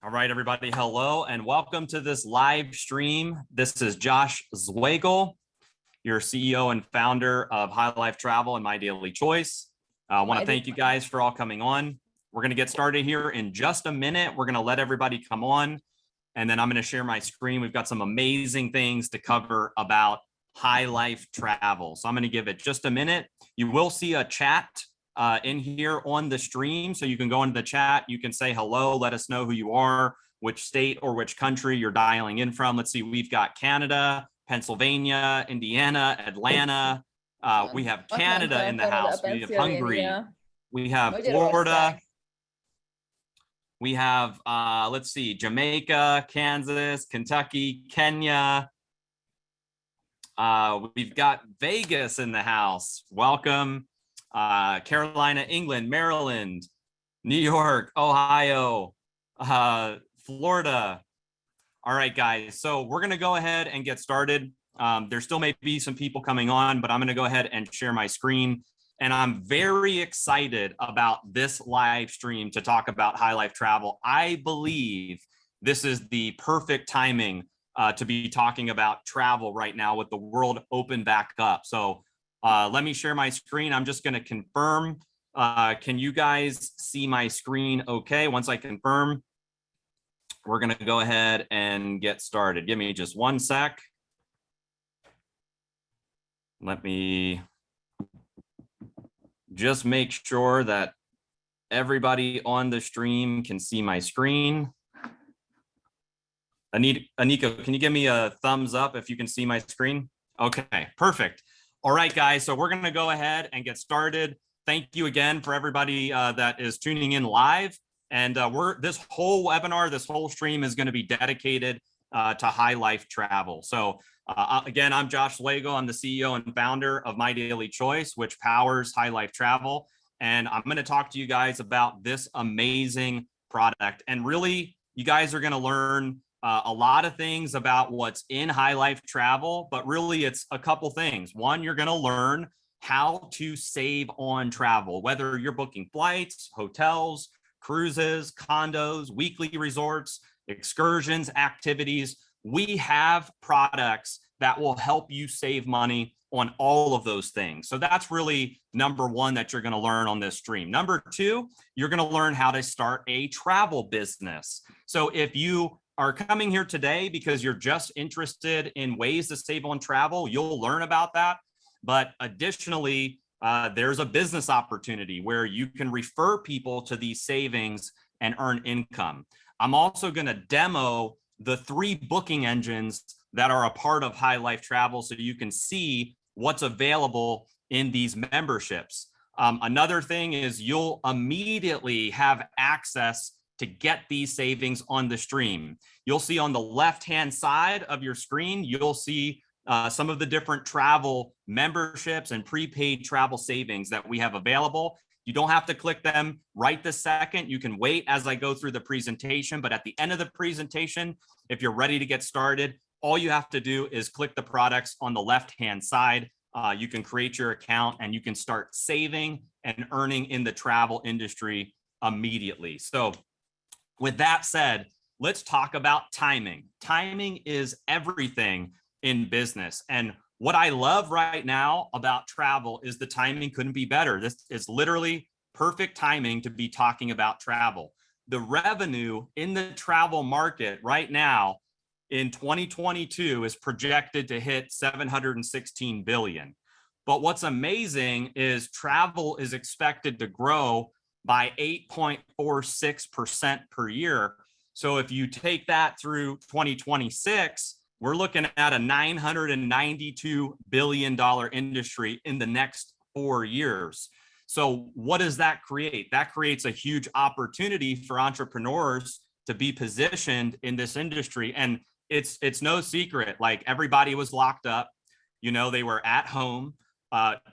All right, everybody. Hello and welcome to this live stream. This is Josh Zwagil, your CEO and founder of High Life Travel and MyDailyChoice. I want to thank you guys for all coming on. We're going to get started here in just a minute. We're going to let everybody come on, and then I'm going to share my screen. We've got some amazing things to cover about High Life Travel. So I'm going to give it just a minute. You will see a chat in here on the stream. So you can go into the chat. You can say hello. Let us know who you are, which state or which country you're dialing in from. Let's see. We've got Canada, Pennsylvania, Indiana, Atlanta. We have Canada in the house. We have Hungary. We have Florida. We have, let's see, Jamaica, Kansas, Kentucky, Kenya. We've got Vegas in the house. Welcome. Carolina, England, Maryland, New York, Ohio, Florida. All right, guys. So we're going to go ahead and get started. There still may be some people coming on, but I'm going to go ahead and share my screen. And I'm very excited about this live stream to talk about High Life Travel. I believe this is the perfect timing to be talking about travel right now with the world open back up. So let me share my screen. I'm just going to confirm. Can you guys see my screen okay? Once I confirm, we're going to go ahead and get started. Give me just one sec. Let me just make sure that everybody on the stream can see my screen. Anika, can you give me a thumbs up if you can see my screen? Okay, perfect. All right, guys, so we're going to go ahead and get started. Thank you again for everybody that is tuning in live. And this whole webinar, this whole stream is going to be dedicated to High Life Travel. So again, I'm Josh Zwagil. I'm the CEO and founder of MyDailyChoice, which powers High Life Travel. And I'm going to talk to you guys about this amazing product. And really, you guys are going to learn a lot of things about what's in High Life Travel, but really it's a couple things. One, you're going to learn how to save on travel, whether you're booking flights, hotels, cruises, condos, weekly resorts, excursions, activities. We have products that will help you save money on all of those things. So that's really number one that you're going to learn on this stream. Number two, you're going to learn how to start a travel business. So if you are coming here today because you're just interested in ways to save on travel, you'll learn about that. But additionally, there's a business opportunity where you can refer people to these savings and earn income. I'm also going to demo the 3 booking engines that are a part of High Life Travel so you can see what's available in these memberships. Another thing is you'll immediately have access to get these savings on the stream. You'll see on the left-hand side of your screen, you'll see some of the different travel memberships and prepaid travel savings that we have available. You don't have to click them right this second. You can wait as I go through the presentation, but at the end of the presentation, if you're ready to get started, all you have to do is click the products on the left-hand side. You can create your account and you can start saving and earning in the travel industry immediately. So with that said, let's talk about timing. Timing is everything in business. And what I love right now about travel is the timing couldn't be better. This is literally perfect timing to be talking about travel. The revenue in the travel market right now in 2022 is projected to hit 716 billion. But what's amazing is travel is expected to grow by 8.46% per year. So if you take that through 2026, we're looking at a $992 billion industry in the next 4 years. So what does that create? That creates a huge opportunity for entrepreneurs to be positioned in this industry. And it's no secret, like everybody was locked up, you know, they were at home.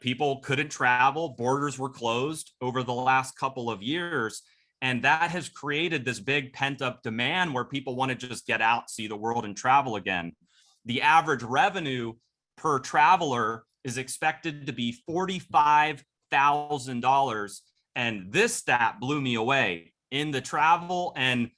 People couldn't travel, borders were closed over the last couple of years. And that has created this big pent up demand where people want to just get out, see the world and travel again. The average revenue per traveler is expected to be $45,000. And this stat blew me away. In the travel and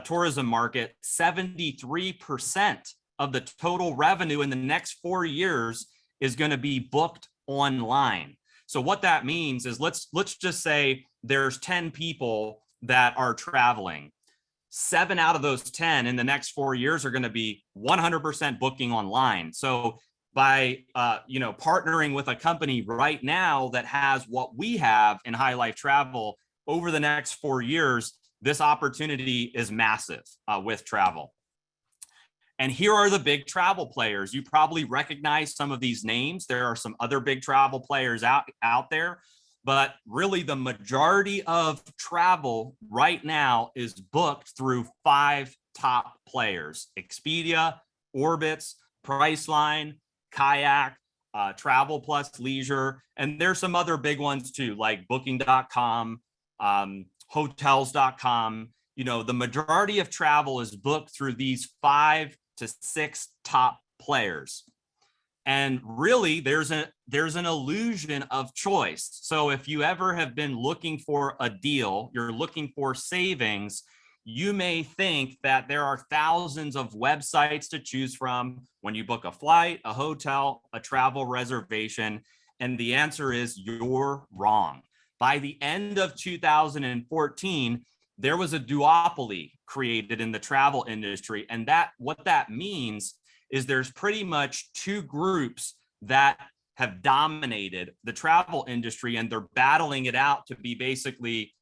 tourism market, 73% of the total revenue in the next 4 years is going to be booked online. So what that means is let's just say there's 10 people that are traveling. 7 out of those 10 in the next 4 years are going to be 100% booking online. So by partnering with a company right now that has what we have in High Life Travel, over the next 4 years, this opportunity is massive with travel. And here are the big travel players. You probably recognize some of these names. There are some other big travel players out there, but really the majority of travel right now is booked through 5 top players: Expedia, Orbitz, Priceline, Kayak, Travel Plus Leisure, and there's some other big ones too, like Booking.com, Hotels.com. The majority of travel is booked through these 5 to 6 top players. And really, there's an illusion of choice. So if you ever have been looking for a deal, you're looking for savings, you may think that there are thousands of websites to choose from when you book a flight, a hotel, a travel reservation. And the answer is you're wrong. By the end of 2014, there was a duopoly created in the travel industry. And what that means is there's pretty much 2 groups that have dominated the travel industry, and they're battling it out to be basically,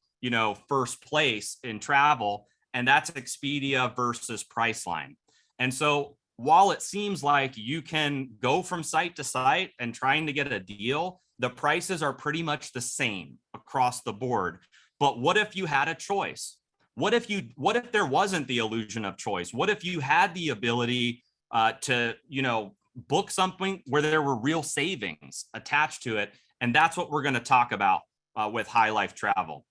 first place in travel. And that's Expedia versus Priceline. And so while it seems like you can go from site to site and trying to get a deal, the prices are pretty much the same across the board. But what if you had a choice? What if there wasn't the illusion of choice? What if you had the ability to, book something where there were real savings attached to it? And that's what we're going to talk about with High Life Travel.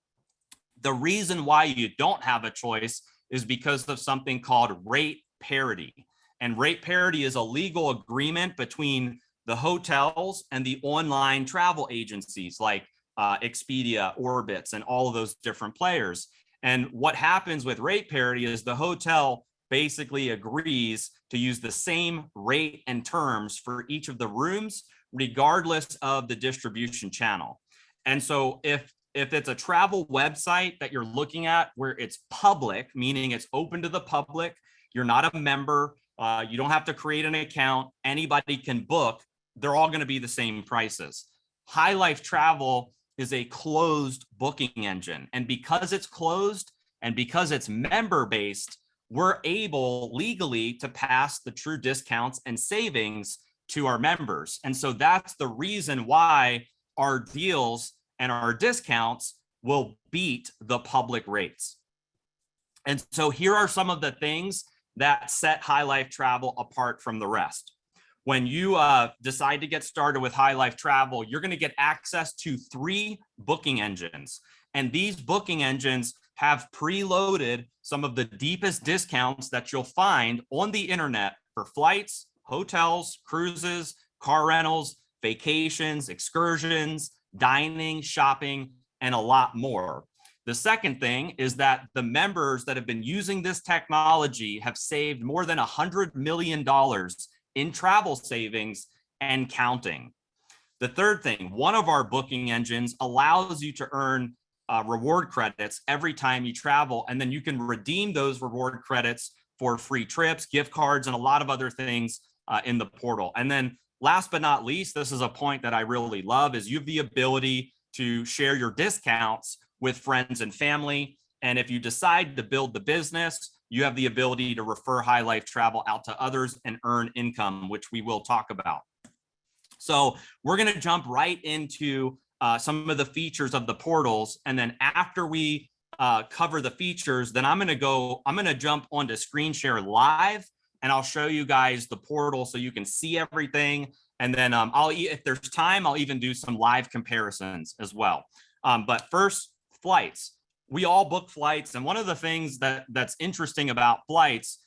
The reason why you don't have a choice is because of something called rate parity. And rate parity is a legal agreement between the hotels and the online travel agencies like Expedia, Orbitz, and all of those different players. And what happens with rate parity is the hotel basically agrees to use the same rate and terms for each of the rooms, regardless of the distribution channel. And so if it's a travel website that you're looking at where it's public, meaning it's open to the public, you're not a member, you don't have to create an account, anybody can book, they're all going to be the same prices. High Life Travel is a closed booking engine. And because it's closed and because it's member-based, we're able legally to pass the true discounts and savings to our members. And so that's the reason why our deals and our discounts will beat the public rates. And so here are some of the things that set High Life Travel apart from the rest. When you decide to get started with High Life Travel, you're going to get access to 3 booking engines. And these booking engines have preloaded some of the deepest discounts that you'll find on the internet for flights, hotels, cruises, car rentals, vacations, excursions, dining, shopping, and a lot more. The second thing is that the members that have been using this technology have saved more than $100 million in travel savings and counting. The third thing, one of our booking engines allows you to earn reward credits every time you travel, and then you can redeem those reward credits for free trips, gift cards, and a lot of other things in the portal. And then last but not least, this is a point that I really love, is you have the ability to share your discounts with friends and family. And if you decide to build the business, you have the ability to refer High Life Travel out to others and earn income, which we will talk about. So we're going to jump right into some of the features of the portals. And then after we cover the features, then I'm going to jump onto screen share live, and I'll show you guys the portal so you can see everything. And then if there's time, I'll even do some live comparisons as well. But first, flights. We all book flights. And one of the things that's interesting about flights,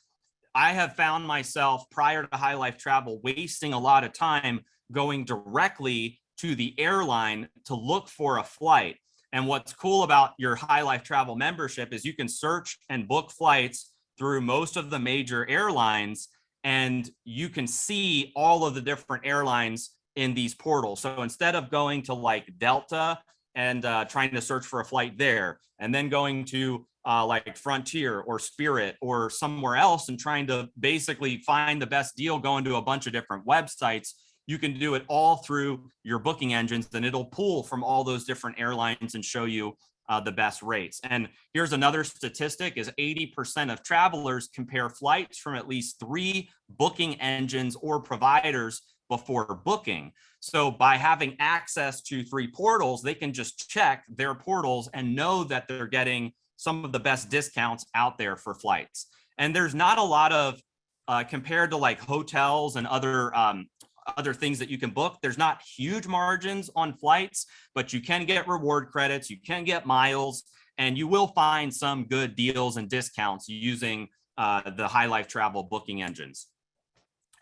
I have found myself prior to High Life Travel wasting a lot of time going directly to the airline to look for a flight. And what's cool about your High Life Travel membership is you can search and book flights through most of the major airlines, and you can see all of the different airlines in these portals. So instead of going to like Delta and trying to search for a flight there, and then going to like Frontier or Spirit or somewhere else and trying to basically find the best deal, going to a bunch of different websites, you can do it all through your booking engines, and it'll pull from all those different airlines and show you the best rates. And here's another statistic is 80% of travelers compare flights from at least 3 booking engines or providers before booking. So by having access to 3 portals, they can just check their portals and know that they're getting some of the best discounts out there for flights. And there's not a lot of, compared to like hotels and other things that you can book, there's not huge margins on flights, but you can get reward credits, you can get miles, and you will find some good deals and discounts using the High Life Travel booking engines.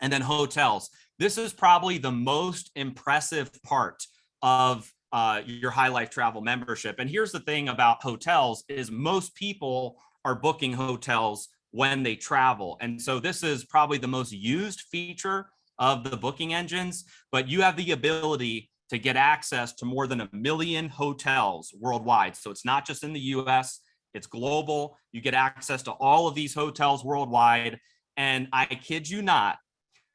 And then hotels. This is probably the most impressive part of your High Life Travel membership. And here's the thing about hotels is most people are booking hotels when they travel. And so this is probably the most used feature of the booking engines, but you have the ability to get access to more than 1 million hotels worldwide. So it's not just in the US, it's global. You get access to all of these hotels worldwide. And I kid you not,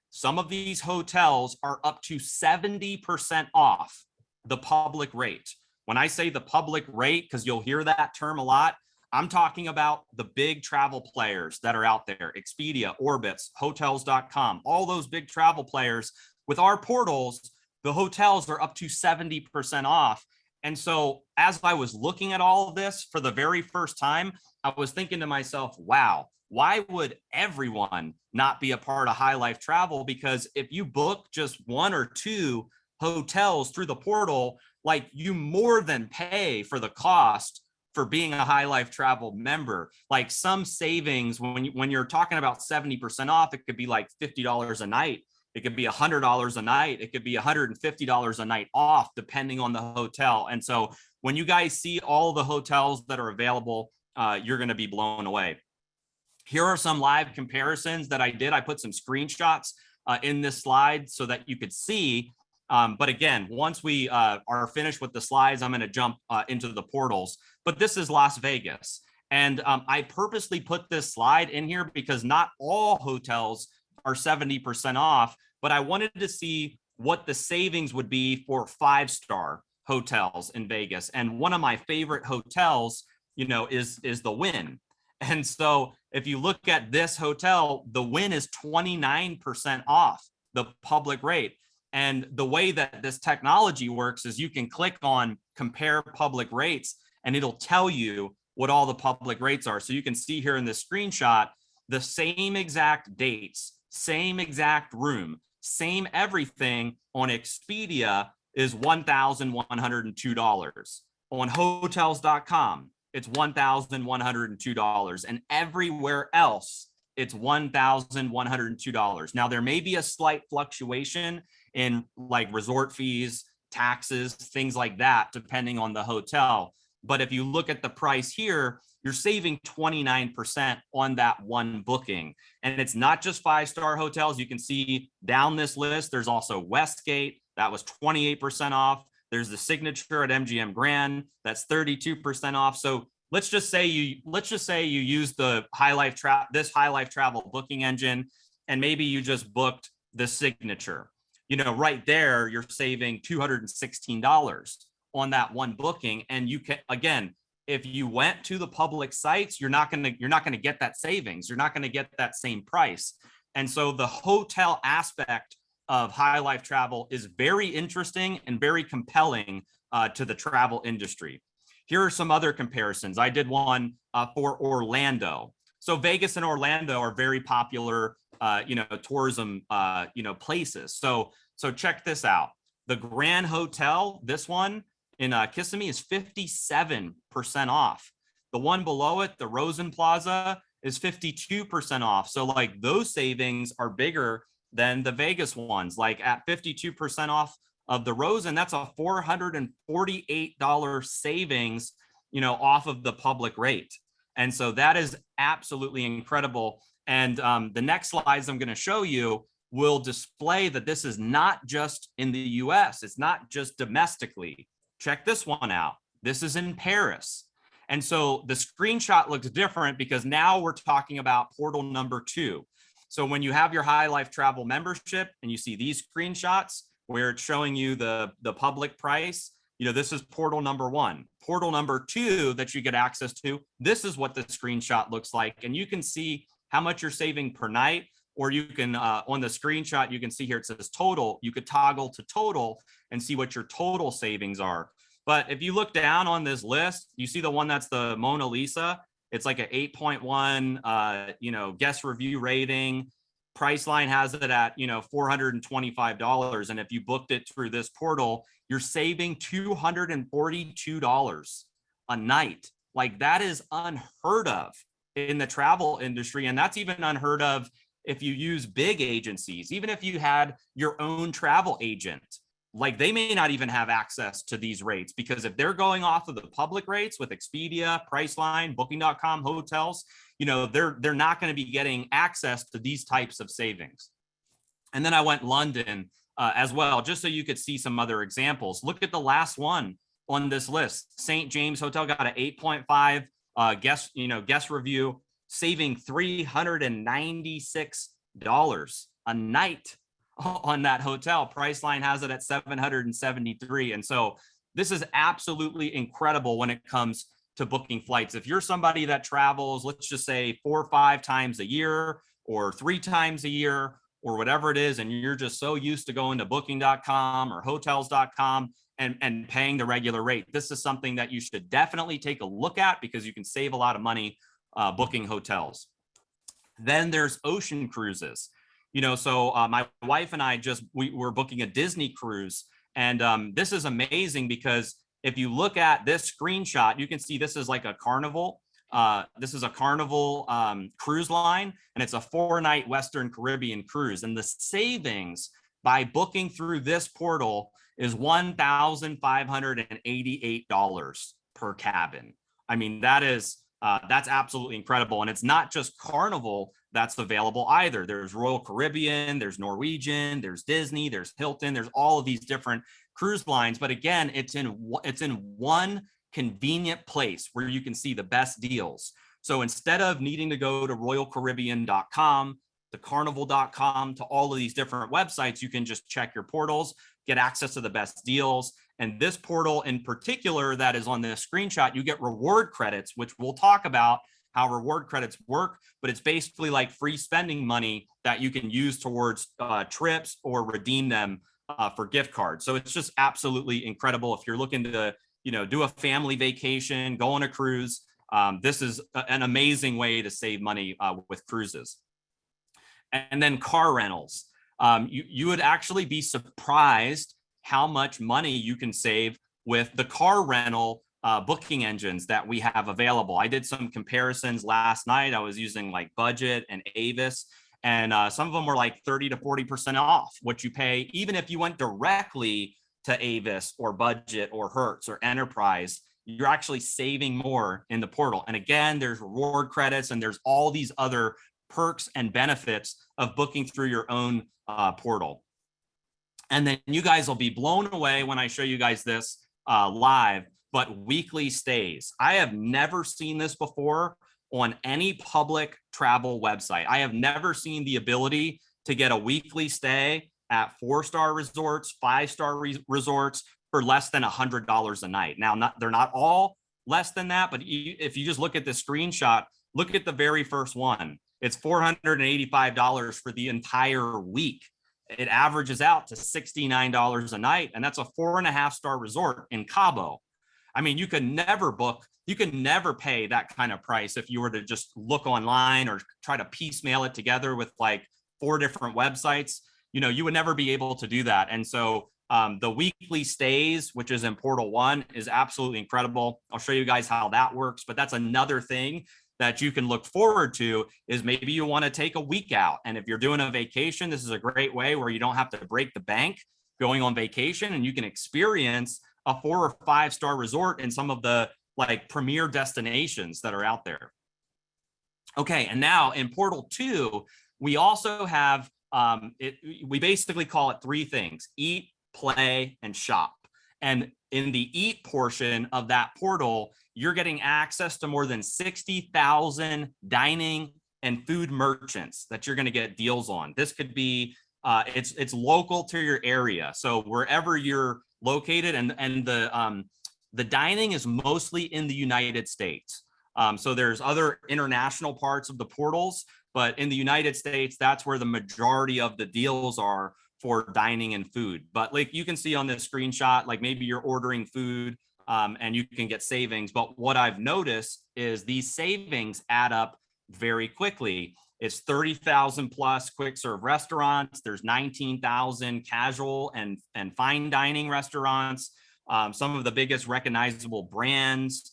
some of these hotels are up to 70% off the public rate. When I say the public rate, because you'll hear that term a lot, I'm talking about the big travel players that are out there, Expedia, Orbitz, hotels.com, all those big travel players. With our portals, the hotels are up to 70% off. And so as I was looking at all of this for the very first time, I was thinking to myself, wow, why would everyone not be a part of High Life Travel? Because if you book just 1 or 2 hotels through the portal, like you more than pay for the cost for being a High Life Travel member. Like some savings, when you're talking about 70% off, it could be like $50 a night. It could be $100 a night. It could be $150 a night off, depending on the hotel. And so when you guys see all the hotels that are available, you're going to be blown away. Here are some live comparisons that I did. I put some screenshots in this slide so that you could see. But again, once we are finished with the slides, I'm going to jump into the portals. But this is Las Vegas. And I purposely put this slide in here because not all hotels are 70% off, but I wanted to see what the savings would be for 5-star hotels in Vegas. And one of my favorite hotels, you know, is the Wynn. And so if you look at this hotel, the Wynn is 29% off the public rate. And the way that this technology works is you can click on compare public rates and it'll tell you what all the public rates are. So you can see here in this screenshot, the same exact dates, same exact room, same everything on Expedia is $1,102. On hotels.com, it's $1,102. And everywhere else, it's $1,102. Now, there may be a slight fluctuation in like resort fees, taxes, things like that, depending on the hotel. But if you look at the price here, you're saving 29% on that one booking. And it's not just 5-star hotels. You can see down this list, there's also Westgate, that was 28% off. There's the Signature at MGM Grand, that's 32% off. So let's just say you use the High Life Travel booking engine, and maybe you just booked the Signature. You know, right there, you're saving $216 on that one booking. And you can, again, if you went to the public sites, you're not going to get that savings. You're not going to get that same price. And so the hotel aspect of High Life Travel is very interesting and very compelling to the travel industry. Here are some other comparisons. I did one for Orlando. So Vegas and Orlando are very popular, tourism, places. So check this out. The Grand Hotel, this one in Kissimmee, is 57% off. The one below it, the Rosen Plaza, is 52% off. So like those savings are bigger than the Vegas ones. Like at 52% off of the Rosen. That's a $448 savings, off of the public rate. And so that is absolutely incredible. And the next slides I'm going to show you will display that this is not just in the US. It's not just domestically. Check this one out. This is in Paris. And so the screenshot looks different because now we're talking about portal number 2. So when you have your High Life Travel membership and you see these screenshots where it's showing you the public price, this is portal number 1. Portal number 2 that you get access to, this is what the screenshot looks like. And you can see how much you're saving per night, or you can, on the screenshot, you can see here, it says total. You could toggle to total and see what your total savings are. But if you look down on this list, you see the one that's the Mona Lisa. It's like an 8.1, guest review rating. Priceline has it at, $425. And if you booked it through this portal, you're saving $242 a night. Like, that is unheard of in the travel industry. And that's even unheard of if you use big agencies. Even if you had your own travel agent, like, they may not even have access to these rates, because if they're going off of the public rates with Expedia, Priceline, Booking.com, hotels, they're not going to be getting access to these types of savings. And then I went London as well, just so you could see some other examples. Look at the last one on this list. St. James Hotel got an 8.5 guest review, saving $396 a night on that hotel. Priceline has it at $773. And so this is absolutely incredible when it comes to booking flights. If you're somebody that travels, let's just say 4 or 5 times a year or 3 times a year or whatever it is, and you're just so used to going to booking.com or hotels.com and paying the regular rate, this is something that you should definitely take a look at, because you can save a lot of money booking hotels. Then there's ocean cruises. So my wife and I we were booking a Disney cruise, and this is amazing because if you look at this screenshot, you can see this is like a Carnival. This is a Carnival cruise line, and it's a 4-night Western Caribbean cruise. And the savings by booking through this portal is $1,588 per cabin. I mean, that's absolutely incredible. And it's not just Carnival that's available either. There's Royal Caribbean, there's Norwegian, there's Disney, there's Hilton, there's all of these different cruise lines. But again, it's in one convenient place where you can see the best deals. So instead of needing to go to royalcaribbean.com, to carnival.com, to all of these different websites, you can just check your portals, get access to the best deals. And this portal in particular that is on this screenshot, you get reward credits, which we'll talk about how reward credits work, but it's basically like free spending money that you can use towards trips or redeem them for gift cards. So it's just absolutely incredible. If you're looking to, do a family vacation, go on a cruise, this is an amazing way to save money with cruises. And then car rentals. You would actually be surprised how much money you can save with the car rental booking engines that we have available. I did some comparisons last night. I was using like Budget and Avis, and some of them were like 30 to 40% off what you pay, even if you went directly to Avis or Budget or Hertz or Enterprise. You're actually saving more in the portal. And again, there's reward credits and there's all these other perks and benefits of booking through your own portal. And then you guys will be blown away when I show you guys this live, but weekly stays. I have never seen this before on any public travel website. I have never seen the ability to get a weekly stay at 4-star resorts, 5-star resorts for less than $100 a night. Now, they're not all less than that, but if you just look at the screenshot, look at the very first one. It's $485 for the entire week. It averages out to $69 a night, and that's a 4.5-star resort in Cabo. I mean, you could never pay that kind of price if you were to just look online or try to piecemeal it together with like 4 different websites. You would never be able to do that. And so the weekly stays, which is in Portal 1, is absolutely incredible. I'll show you guys how that works, but that's another thing that you can look forward to, is maybe you want to take a week out. And if you're doing a vacation, this is a great way where you don't have to break the bank, going on vacation, and you can experience a 4 or 5 star resort in some of the like premier destinations that are out there. Okay, and now in Portal 2, we also have, we basically call it 3 things: eat, play, and shop. And in the eat portion of that portal, you're getting access to more than 60,000 dining and food merchants that you're going to get deals on. This could be, it's local to your area. So wherever you're located, and the dining is mostly in the United States. So there's other international parts of the portals, but in the United States, that's where the majority of the deals are for dining and food. But like you can see on this screenshot, like maybe you're ordering food and you can get savings. But what I've noticed is these savings add up very quickly. It's 30,000 plus quick serve restaurants. There's 19,000 casual and fine dining restaurants. Some of the biggest recognizable brands.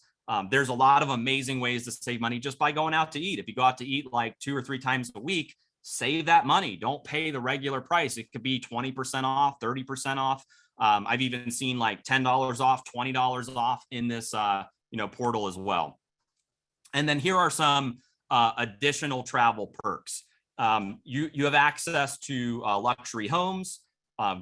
There's a lot of amazing ways to save money just by going out to eat. If you go out to eat like 2 or 3 times a week, save that money. Don't pay the regular price. It could be 20% off, 30% off. I've even seen like $10 off, $20 off in this portal as well. And then here are some additional travel perks. You have access to luxury homes,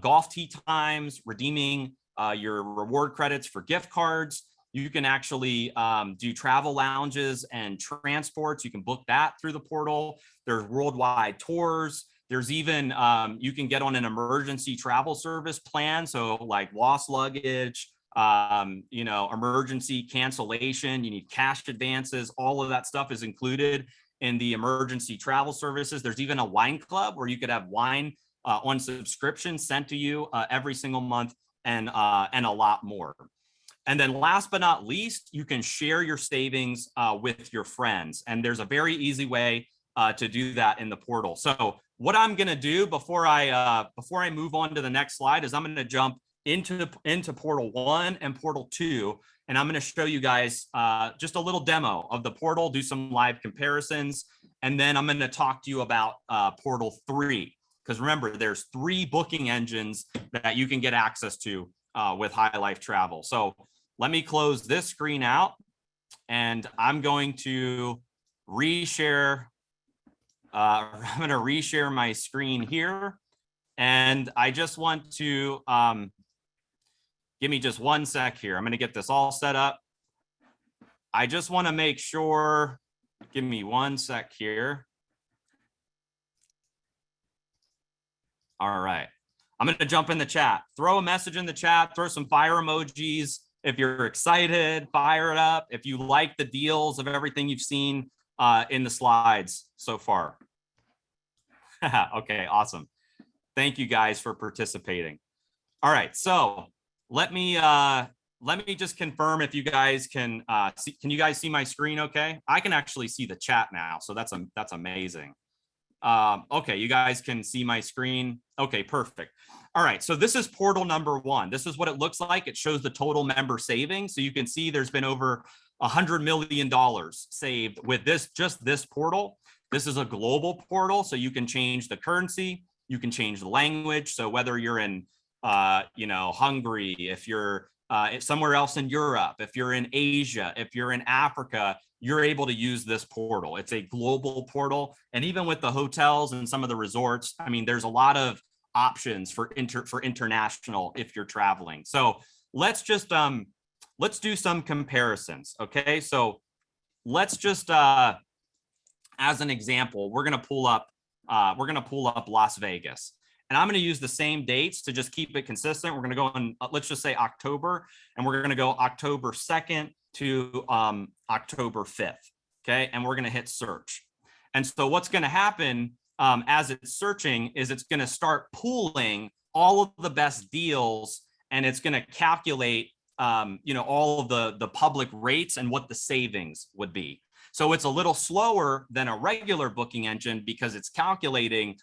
golf tee times, redeeming your reward credits for gift cards. You can actually do travel lounges and transports. You can book that through the portal. There's worldwide tours. There's even, you can get on an emergency travel service plan. So like lost luggage, emergency cancellation, you need cash advances, all of that stuff is included in the emergency travel services. There's even a wine club where you could have wine on subscription sent to you every single month, and a lot more. And then last but not least, you can share your savings with your friends. And there's a very easy way to do that in the portal. So what I'm going to do before I move on to the next slide is I'm going to jump into Portal 1 and Portal 2. And I'm going to show you guys just a little demo of the portal, do some live comparisons. And then I'm going to talk to you about Portal 3. Because remember, there's 3 booking engines that you can get access to with High Life Travel. So let me close this screen out, and I'm going to reshare. I'm going to reshare my screen here, and I just want to give me just 1 sec here. I'm going to get this all set up. I just want to make sure. Give me 1 sec here. All right. I'm going to jump in the chat. Throw a message in the chat. Throw some fire emojis. If you're excited, fire it up. If you like the deals of everything you've seen in the slides so far. Okay, awesome. Thank you guys for participating. All right, so let me just confirm if you guys can see. Can you guys see my screen okay? I can actually see the chat now, so that's amazing. Okay, you guys can see my screen. Okay, perfect. All right, so this is portal number 1. This is what it looks like. It shows the total member savings. So you can see there's been over $100 million saved with just this portal. This is a global portal, so you can change the currency, you can change the language. So whether you're in Hungary, if you're somewhere else in Europe, if you're in Asia, if you're in Africa, you're able to use this portal. It's a global portal. And even with the hotels and some of the resorts, I mean, there's a lot of options for international if you're traveling. So let's just let's do some comparisons. Okay, so let's just as an example, we're gonna pull up Las Vegas, and I'm gonna use the same dates to just keep it consistent. We're gonna go on, let's just say October, and we're gonna go October 2nd to October 5th. Okay, and we're gonna hit search. And so what's gonna happen as it's searching is it's going to start pooling all of the best deals, and it's going to calculate all of the public rates and what the savings would be. So it's a little slower than a regular booking engine because it's calculating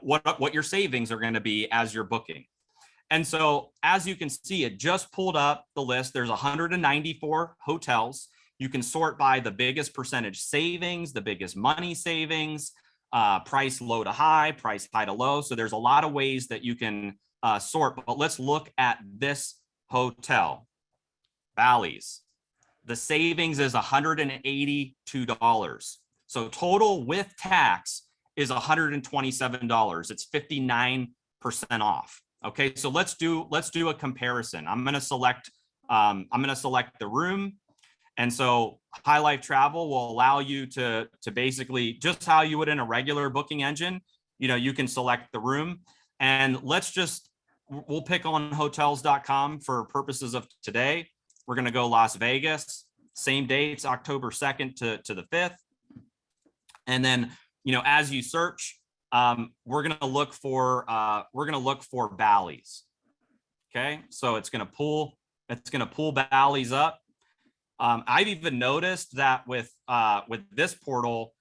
what your savings are going to be as you're booking. And so as you can see, it just pulled up the list. There's 194 hotels. You can sort by the biggest percentage savings, the biggest money savings, price low to high, price high to low. So there's a lot of ways that you can sort, but let's look at this hotel, Bally's. The savings is $182. So total with tax is $127. It's 59% off. Okay, so let's do a comparison. I'm gonna select the room. And so High Life Travel will allow you to basically, just how you would in a regular booking engine, you can select the room. And we'll pick on hotels.com for purposes of today. We're going to go Las Vegas, same dates, October 2nd to the 5th. And then, as you search, we're going to look for Bally's. Okay, so it's going to pull Bally's up. I've even noticed that with this portal,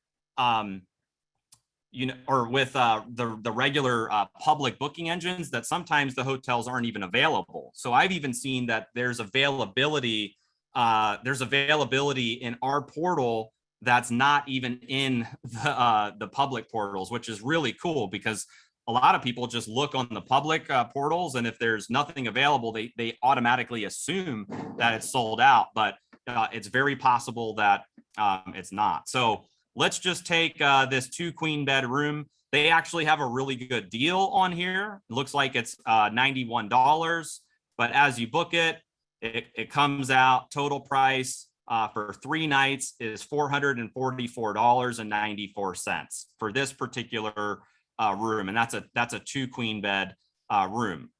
or with the regular public booking engines, that sometimes the hotels aren't even available. So I've even seen that there's availability in our portal that's not even in the public portals, which is really cool, because a lot of people just look on the public portals, and if there's nothing available, they automatically assume that it's sold out, but it's very possible that it's not. So let's just take this 2-queen bed room. They actually have a really good deal on here. It looks like it's $91, but as you book it, it comes out, total price for 3 nights is $444.94 for this particular room. And that's a 2-queen bed room.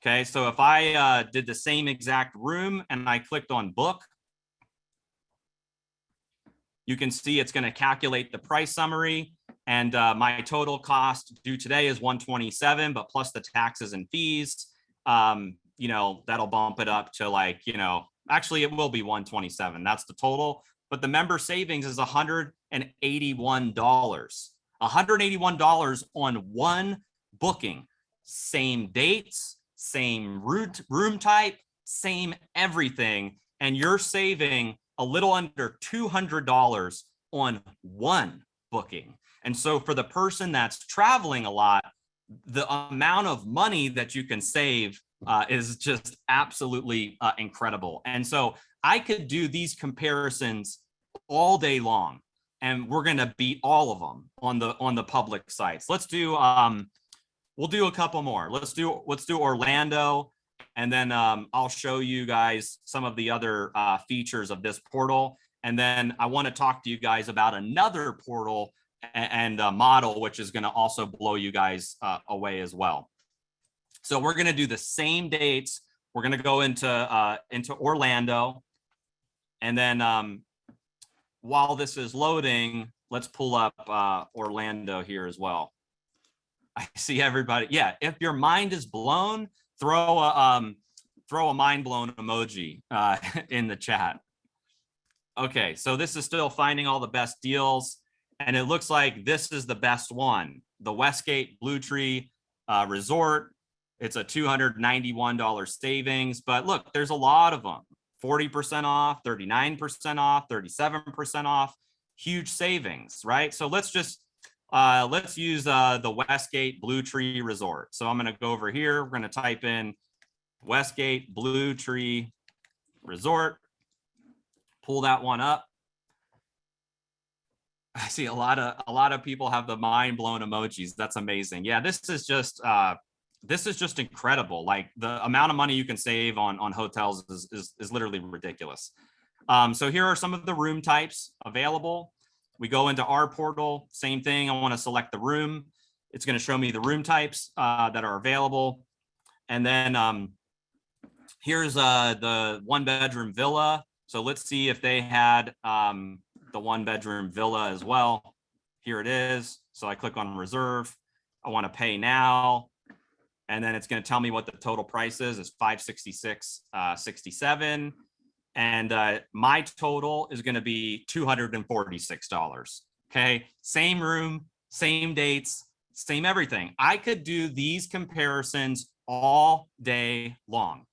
Okay, so if I did the same exact room and I clicked on book, you can see it's going to calculate the price summary, and my total cost due today is $127, but plus the taxes and fees, that'll bump it up to actually it will be $127. That's the total, but the member savings is $181. $181 on one booking, same dates, same room type, same everything, and you're saving a little under $200 on one booking. And so for the person that's traveling a lot, the amount of money that you can save is just absolutely incredible. And so I could do these comparisons all day long, and we're going to beat all of them on the public sites. Let's do we'll do a couple more. Let's do Orlando. And then I'll show you guys some of the other features of this portal. And then I want to talk to you guys about another portal and model, which is going to also blow you guys away as well. So we're going to do the same dates. We're going to go into Orlando. And then while this is loading, let's pull up Orlando here as well. I see everybody. Yeah, if your mind is blown, throw a mind blown emoji in the chat. Okay, so this is still finding all the best deals, and it looks like this is the best one. The Westgate Blue Tree Resort. It's a $291 savings, but look, there's a lot of them. 40% off, 39% off, 37% off, huge savings, right? So let's use the Westgate Blue Tree Resort. So I'm going to go over here. We're going to type in Westgate Blue Tree Resort. Pull that one up. I see a lot of people have the mind blown emojis. That's amazing. Yeah, this is just incredible. Like the amount of money you can save on hotels is literally ridiculous. So here are some of the room types available. We go into our portal, same thing. I want to select the room. It's going to show me the room types that are available. And then here's the 1-bedroom villa. So let's see if they had the 1-bedroom villa as well. Here it is. So I click on reserve. I want to pay now. And then it's going to tell me what the total price is. It's $566.67. And my total is going to be $246. Okay, same room, same dates, same everything. I could do these comparisons all day long.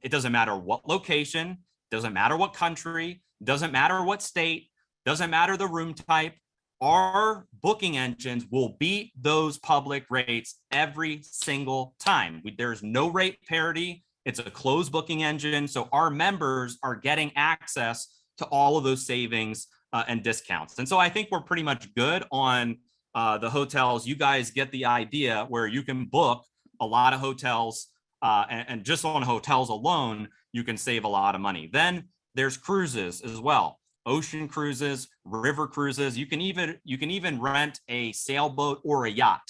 It doesn't matter what location, doesn't matter what country, doesn't matter what state, doesn't matter the room type. our booking engines will beat those public rates every single time. There's no rate parity. It's a closed booking engine. So our members are getting access to all of those savings and discounts. And so I think we're pretty much good on the hotels. You guys get the idea where you can book a lot of hotels and just on hotels alone, you can save a lot of money. Then there's cruises as well. Ocean cruises, river cruises. You can even rent a sailboat or a yacht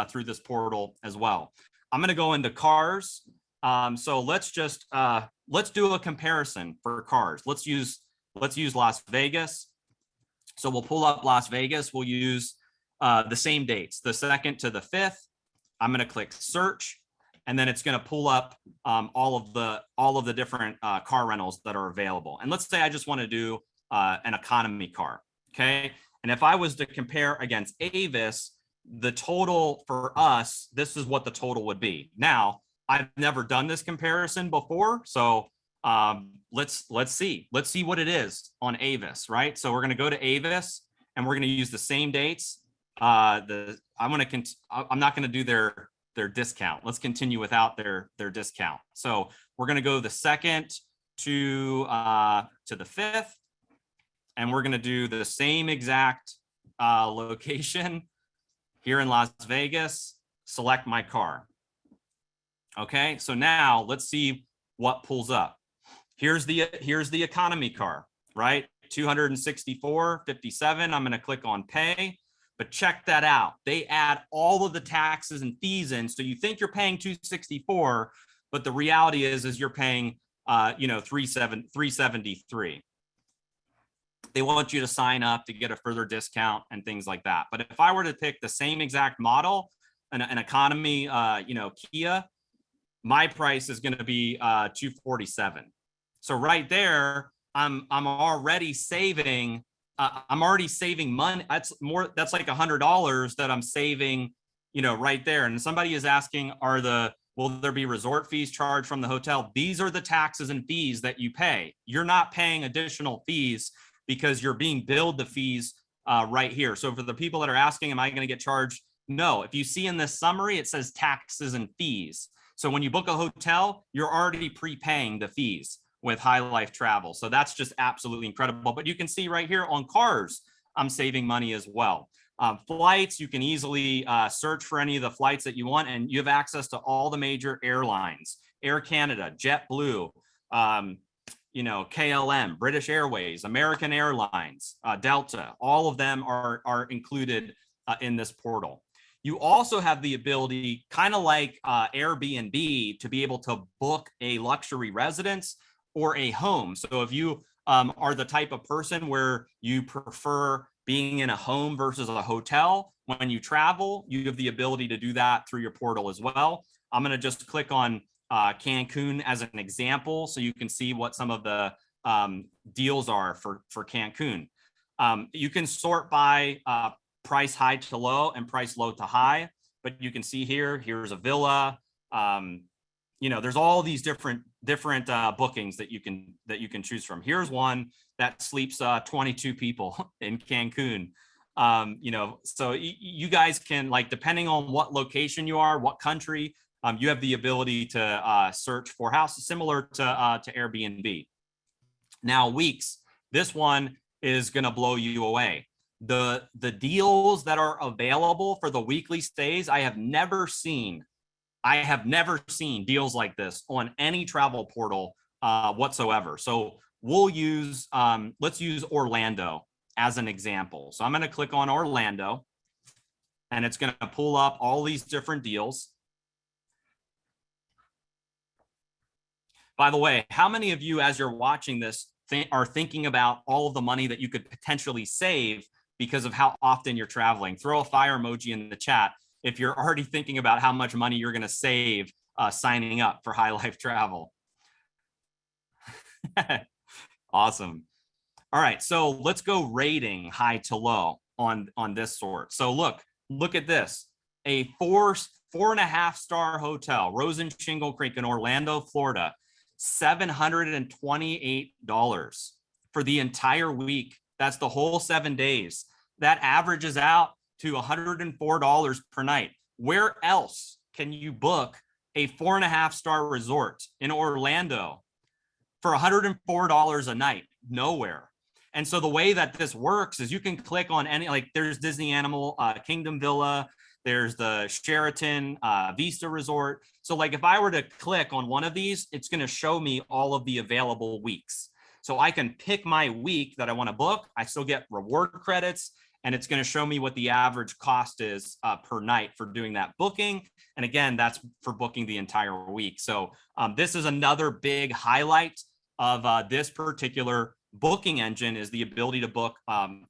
through this portal as well. I'm going to go into cars. So let's do a comparison for cars. Let's use Las Vegas. So we'll pull up Las Vegas. We'll use the same dates, the 2nd to the 5th. I'm going to click search, and then it's going to pull up all of the different car rentals that are available. And let's say I just want to do an economy car. Okay. And if I was to compare against Avis, the total for us, this is what the total would be. Now, I've never done this comparison before. So let's see what it is on Avis, right? So we're going to go to Avis and we're going to use the same dates. I'm not going to do their discount. Let's continue without their discount. So we're going to go the 2nd to the 5th, and we're going to do the same exact location here in Las Vegas. Select my car. Okay, so now let's see what pulls up. Here's the economy car, right? $264.57. I'm going to click on pay. But check that out. They add all of the taxes and fees in. So you think you're paying $264, but the reality is you're paying $373. They want you to sign up to get a further discount and things like that. But if I were to pick the same exact model, an economy, Kia, my price is going to be $247. So right there, I'm already saving. I'm already saving money. That's like $100 that I'm saving, right there. And somebody is asking, will there be resort fees charged from the hotel? These are the taxes and fees that you pay. You're not paying additional fees because you're being billed the fees right here. So for the people that are asking, am I going to get charged? No. If you see in this summary, it says taxes and fees. So when you book a hotel, you're already prepaying the fees with High Life Travel. So that's just absolutely incredible. But you can see right here on cars, I'm saving money as well. Flights, you can easily search for any of the flights that you want, and you have access to all the major airlines: Air Canada, JetBlue, KLM, British Airways, American Airlines, Delta. All of them are included in this portal. You also have the ability, kind of like Airbnb, to be able to book a luxury residence or a home. So if you are the type of person where you prefer being in a home versus a hotel, when you travel, you have the ability to do that through your portal as well. I'm going to just click on Cancun as an example so you can see what some of the deals are for Cancun. You can sort by price high to low and price low to high, but you can see here's a villa. There's all these different bookings that you can choose from. Here's one that sleeps 22 people in Cancun. So you guys can, depending on what location you are, what country, you have the ability to search for houses similar to Airbnb. Now, weeks, this one is going to blow you away. The deals that are available for the weekly stays, I have never seen deals like this on any travel portal whatsoever. So let's use Orlando as an example. So I'm going to click on Orlando, and it's going to pull up all these different deals. By the way, how many of you, as you're watching this, are thinking about all of the money that you could potentially save because of how often you're traveling? Throw a fire emoji in the chat if you're already thinking about how much money you're going to save signing up for High Life Travel. Awesome. All right, so let's go rating high to low on this sort. So look at this. A 4.5 star hotel, Rose and Shingle Creek in Orlando, Florida, $728 for the entire week. That's the whole 7 days. that averages out to $104 per night. Where else can you book a 4.5-star resort in Orlando for $104 a night? Nowhere. And so the way that this works is you can click on any, like there's Disney Animal Kingdom Villa, there's the Sheraton Vista Resort. So like if I were to click on one of these, it's going to show me all of the available weeks. So I can pick my week that I want to book. I still get reward credits, and it's going to show me what the average cost is per night for doing that booking. And again, that's for booking the entire week. So this is another big highlight of this particular booking engine, is the ability to book an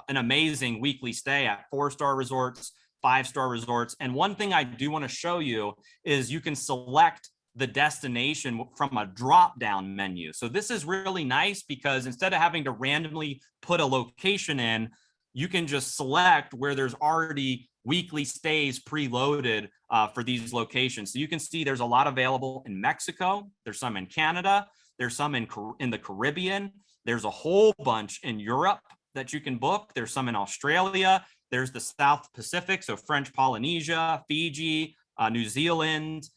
amazing weekly stay at 4-star resorts, 5-star resorts. And one thing I do want to show you is you can select the destination from a drop-down menu. So this is really nice because instead of having to randomly put a location in, you can just select where there's already weekly stays preloaded for these locations. So you can see there's a lot available in Mexico. There's some in Canada. There's some in the Caribbean. There's a whole bunch in Europe that you can book. There's some in Australia. There's the South Pacific, so French Polynesia, Fiji, New Zealand.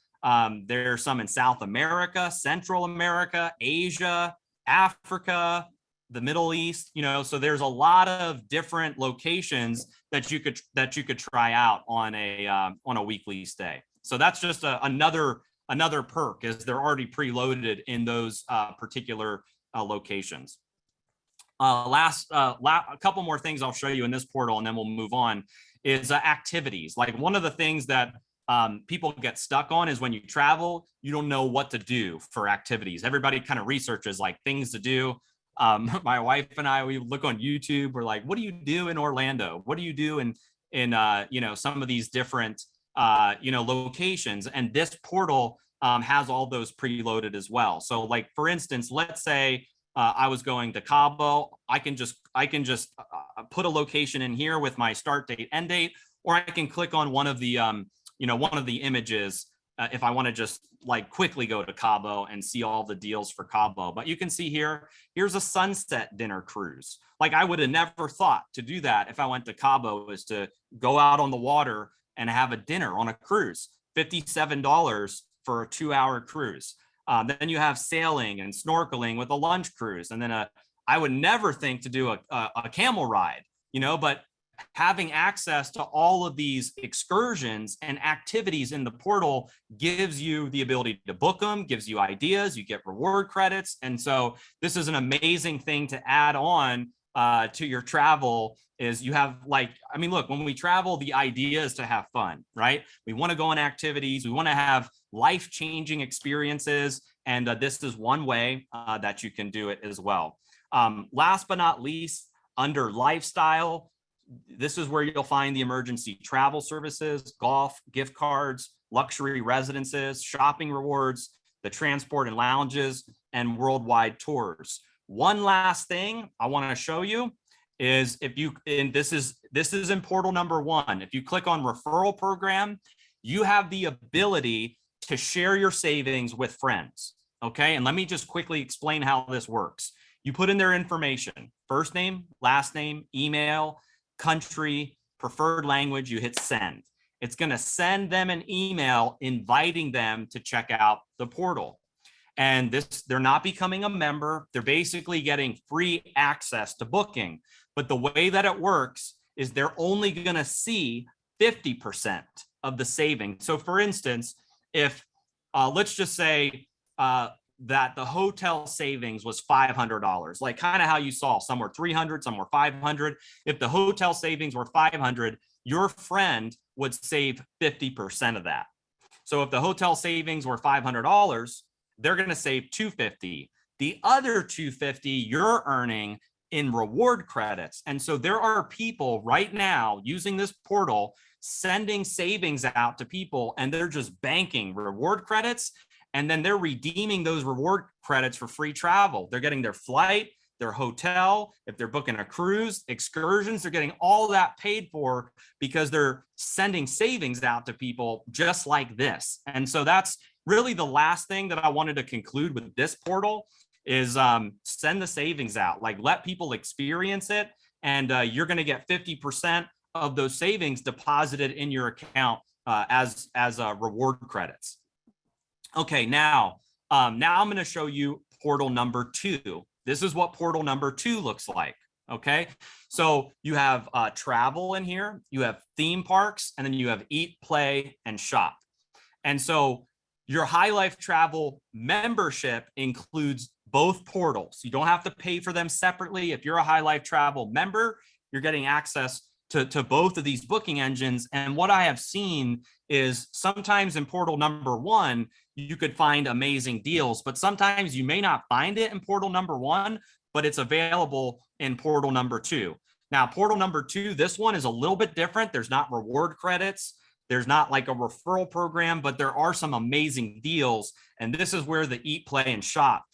There's some in South America, Central America, Asia, Africa, the Middle East. You know, so there's a lot of different locations that you could try out on a weekly stay. So that's just another perk, is they're already preloaded in those particular locations. A couple more things I'll show you in this portal, and then we'll move on, is activities. Like one of the things that people get stuck on is when you travel, you don't know what to do for activities. Everybody kind of researches like things to do. My wife and I, we look on YouTube. We're like, what do you do in Orlando? What do you do in you know, some of these different you know, locations? And this portal has all those preloaded as well. So like, for instance, let's say I was going to Cabo. I can just put a location in here with my start date, end date, or I can click on one of the you know, one of the images if I want to just like quickly go to Cabo and see all the deals for Cabo. But you can see here's a sunset dinner cruise. Like I would have never thought to do that if I went to Cabo, is to go out on the water and have a dinner on a cruise. $57 for a 2-hour cruise. Then you have sailing and snorkeling with a lunch cruise. And then I would never think to do a camel ride, you know, but having access to all of these excursions and activities in the portal gives you the ability to book them, gives you ideas, you get reward credits. And so this is an amazing thing to add on to your travel. Is you have like, I mean, look, when we travel, the idea is to have fun, right? We want to go on activities. We want to have life-changing experiences. And this is one way that you can do it as well. Last but not least, under lifestyle, this is where you'll find the emergency travel services, golf, gift cards, luxury residences, shopping rewards, the transport and lounges, and worldwide tours. One last thing I want to show you is this is in portal number 1. If you click on referral program, you have the ability to share your savings with friends. Okay. And let me just quickly explain how this works. You put in their information, first name, last name, email, country, preferred language, you hit send. It's going to send them an email inviting them to check out the portal. And they're not becoming a member. They're basically getting free access to booking. But the way that it works is they're only going to see 50% of the savings. So for instance, if let's just say that the hotel savings was $500, like kind of how you saw, some were 300, some were 500. If the hotel savings were 500, your friend would save 50% of that. So if the hotel savings were $500, they're going to save $250. The other $250 you're earning in reward credits. And so there are people right now using this portal, sending savings out to people, and they're just banking reward credits. And then they're redeeming those reward credits for free travel. They're getting their flight, their hotel. If they're booking a cruise, excursions, they're getting all that paid for because they're sending savings out to people just like this. And so that's really the last thing that I wanted to conclude with this portal is send the savings out, like let people experience it. and you're going to get 50% of those savings deposited in your account as reward credits. Okay, now I'm going to show you portal number 2. This is what portal number 2 looks like. Okay, so you have travel in here, you have theme parks, and then you have eat, play, and shop. And so your High Life Travel membership includes both portals. You don't have to pay for them separately. If you're a High Life Travel member, you're getting access to both of these booking engines. And what I have seen is sometimes in portal number 1, you could find amazing deals, but sometimes you may not find it in portal number 1, but it's available in portal number 2. Now, portal number 2, this one is a little bit different. There's not reward credits. There's not like a referral program, but there are some amazing deals. And this is where the eat, play, and shop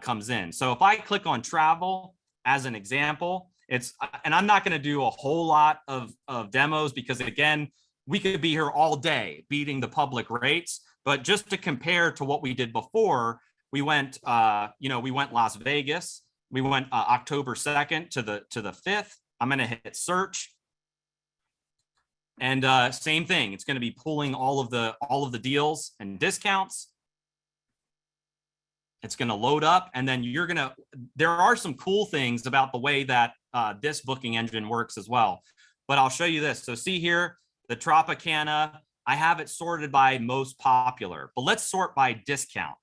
comes in. So if I click on travel as an example, and I'm not going to do a whole lot of demos because, again, we could be here all day beating the public rates. But just to compare to what we did before, we went Las Vegas. We went October 2nd to the 5th. I'm going to hit search. And same thing. It's going to be pulling all of the deals and discounts. It's going to load up, and then there are some cool things about the way that this booking engine works as well. But I'll show you this. So see here, the Tropicana, I have it sorted by most popular, but let's sort by discount.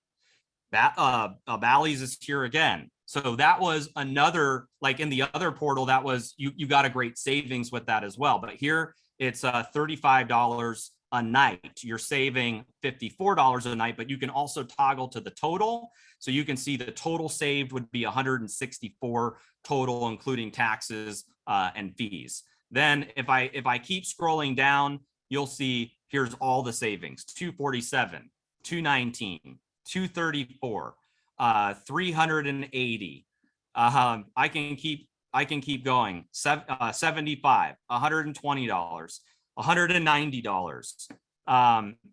Bally's is here again. So that was another, like in the other portal, that was, you got a great savings with that as well. But here it's $35 a night. You're saving $54 a night, but you can also toggle to the total. So you can see the total saved would be 164 total, including taxes and fees. Then if I keep scrolling down, you'll see here's all the savings: 247, 219, 234, 380. I can keep going. 75, $120, $190.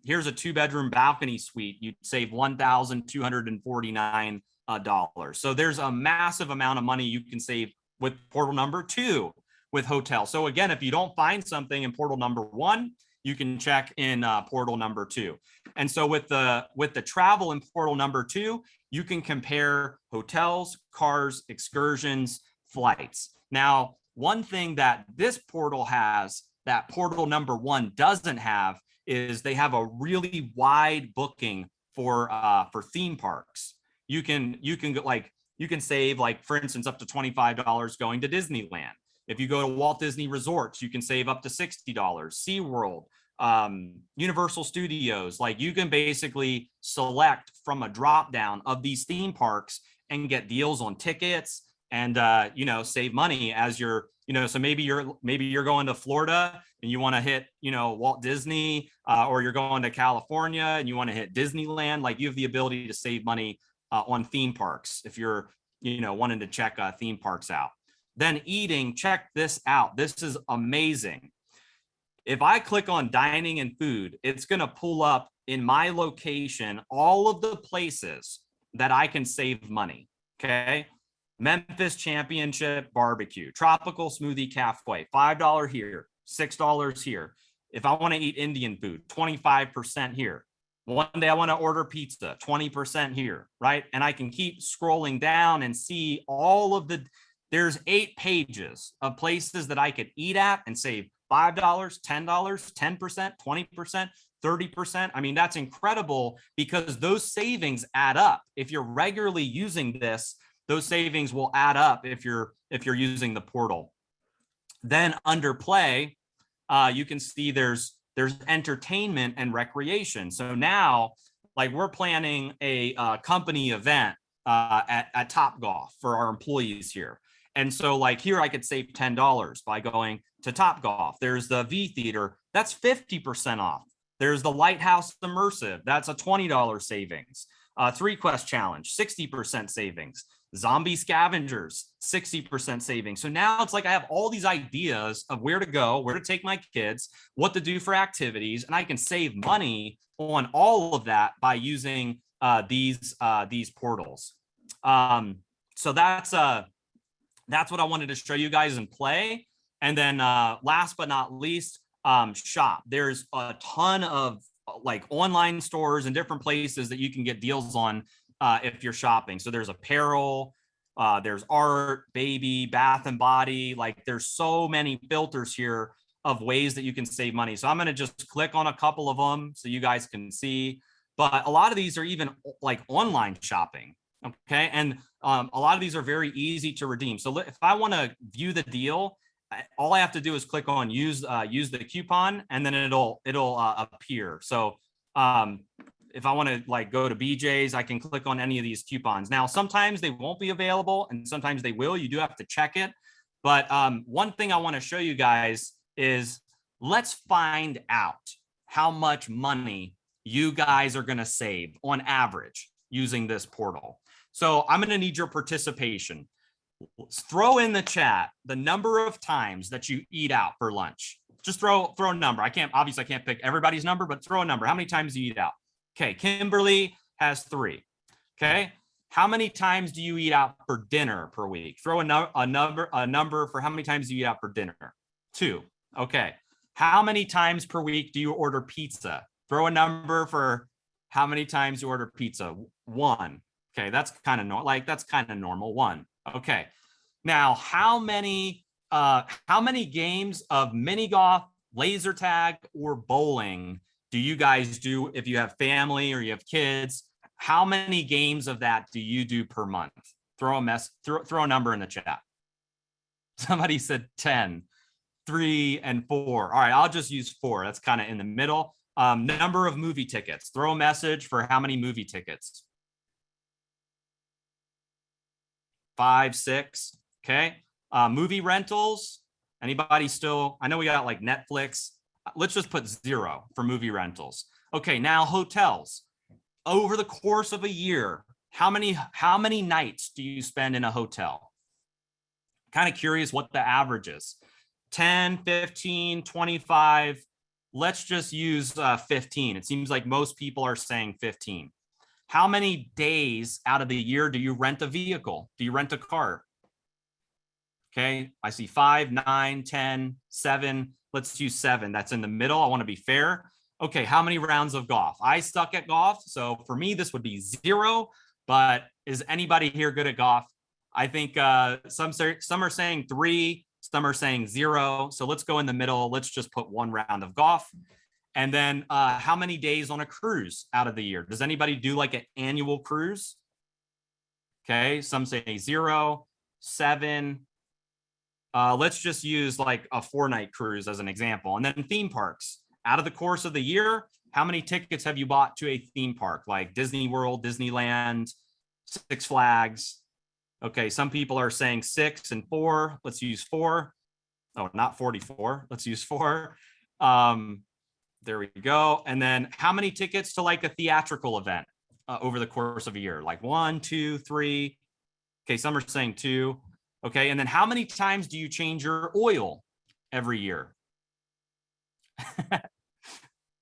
Here's a 2-bedroom balcony suite. You'd save $1,249. So there's a massive amount of money you can save with portal number 2 with hotel. So again, if you don't find something in portal number 1, you can check in portal number 2. And so with the travel in portal number 2, you can compare hotels, cars, excursions, flights. Now, one thing that this portal has that portal number 1 doesn't have is they have a really wide booking for theme parks. You can save, like, for instance, up to $25 going to Disneyland. If you go to Walt Disney Resorts, you can save up to $60. SeaWorld, Universal Studios, like, you can basically select from a drop down of these theme parks and get deals on tickets and save money as you're, so maybe you're going to Florida and you want to hit, Walt Disney, or you're going to California and you want to hit Disneyland. Like, you have the ability to save money on theme parks if you're, wanting to check theme parks out. Then eating, check this out. This is amazing. If I click on dining and food, it's going to pull up in my location all of the places that I can save money. Okay. Memphis Championship Barbecue, Tropical Smoothie Cafe, $5 here, $6 here. If I want to eat Indian food, 25% here. One day I want to order pizza, 20% here, right? And I can keep scrolling down and see all of there's 8 pages of places that I could eat at and save $5, $10, 10%, 20%, 30%. I mean, that's incredible because those savings add up. If you're regularly using this, those savings will add up if you're using the portal. Then under play, you can see there's entertainment and recreation. So now, like, we're planning a company event at Topgolf for our employees here. And so, like, here I could save $10 by going to Topgolf. There's the V Theater, that's 50% off. There's the Lighthouse Immersive, that's a $20 savings. 3 Quest Challenge, 60% savings. Zombie Scavengers, 60% savings. So now it's like I have all these ideas of where to go, where to take my kids, what to do for activities, and I can save money on all of that by using these portals. So that's That's what I wanted to show you guys in play. And then last but not least, shop. There's a ton of like online stores and different places that you can get deals on if you're shopping. So there's apparel, there's art, baby, bath and body. Like there's so many filters here of ways that you can save money. So I'm going to just click on a couple of them so you guys can see. But a lot of these are even like online shopping. Okay. And a lot of these are very easy to redeem. So if I want to view the deal, all I have to do is click on use the coupon, and then it'll appear. So if I want to like go to BJ's, I can click on any of these coupons. Now, sometimes they won't be available and sometimes they will. You do have to check it. But one thing I want to show you guys is let's find out how much money you guys are going to save on average using this portal. So I'm going to need your participation. Throw in the chat the number of times that you eat out for lunch. Just throw a number. I can't pick everybody's number, but throw a number. How many times do you eat out? Okay, Kimberly has 3. Okay, how many times do you eat out for dinner per week? Throw a number for how many times do you eat out for dinner? 2. Okay, how many times per week do you order pizza? Throw a number for how many times you order pizza. 1. Okay, that's kind of normal. 1. Okay, now how many games of mini golf, laser tag, or bowling do you guys do if you have family or you have kids? How many games of that do you do per month? Throw a number in the chat. Somebody said 10, 3, and 4. All right, I'll just use 4. That's kind of in the middle. Number of movie tickets. Throw a message for how many movie tickets. 5, 6. Okay. Movie rentals. Anybody still? I know we got like Netflix. Let's just put 0 for movie rentals. Okay. Now hotels. Over the course of a year, how many nights do you spend in a hotel? Kind of curious what the average is. 10, 15, 25. Let's just use 15. It seems like most people are saying 15. How many days out of the year do you rent a vehicle? Do you rent a car? Okay, I see 5, 9, 10, 7. Let's use 7. That's in the middle. I want to be fair. Okay, how many rounds of golf? I suck at golf, so for me, this would be 0. But is anybody here good at golf? I think some are saying 3, some are saying 0. So let's go in the middle. Let's just put 1 round of golf. And then how many days on a cruise out of the year? Does anybody do like an annual cruise? Okay, some say 0, 7. Let's just use like a 4-night cruise as an example. And then theme parks. Out of the course of the year, how many tickets have you bought to a theme park? Like Disney World, Disneyland, Six Flags. Okay, some people are saying 6 and 4. Let's use 4. Oh, not 44. Let's use 4. There we go. And then how many tickets to like a theatrical event over the course of a year? Like 1, 2, 3. Okay, some are saying 2. Okay, and then how many times do you change your oil every year?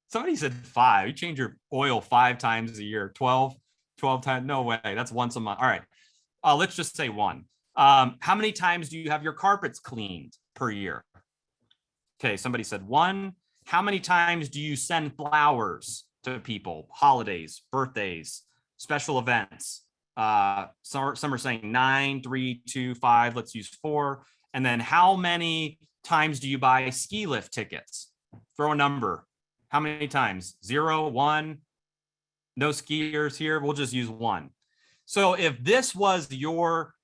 Somebody said 5. You change your oil 5 times a year. 12 times? No way. That's once a month. All right. Let's just say 1. How many times do you have your carpets cleaned per year? Okay, somebody said 1. How many times do you send flowers to people? Holidays, birthdays, special events. Some are saying 9, 3, 2, 5. Let's use 4. And then how many times do you buy ski lift tickets? Throw a number. How many times? 0, 1. No skiers here. We'll just use 1. So if this was your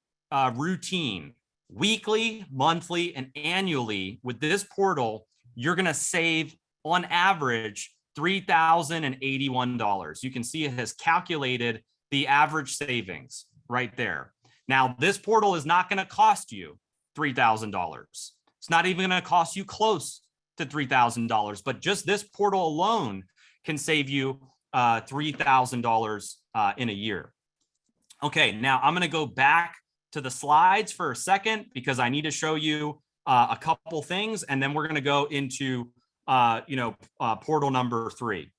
routine, weekly, monthly, and annually with this portal, you're going to save on average $3,081. You can see it has calculated the average savings right there. Now, this portal is not going to cost you $3,000. It's not even going to cost you close to $3,000, but just this portal alone can save you $3,000 in a year. Okay, now I'm going to go back to the slides for a second because I need to show you a couple things, and then we're going to go into portal number 3.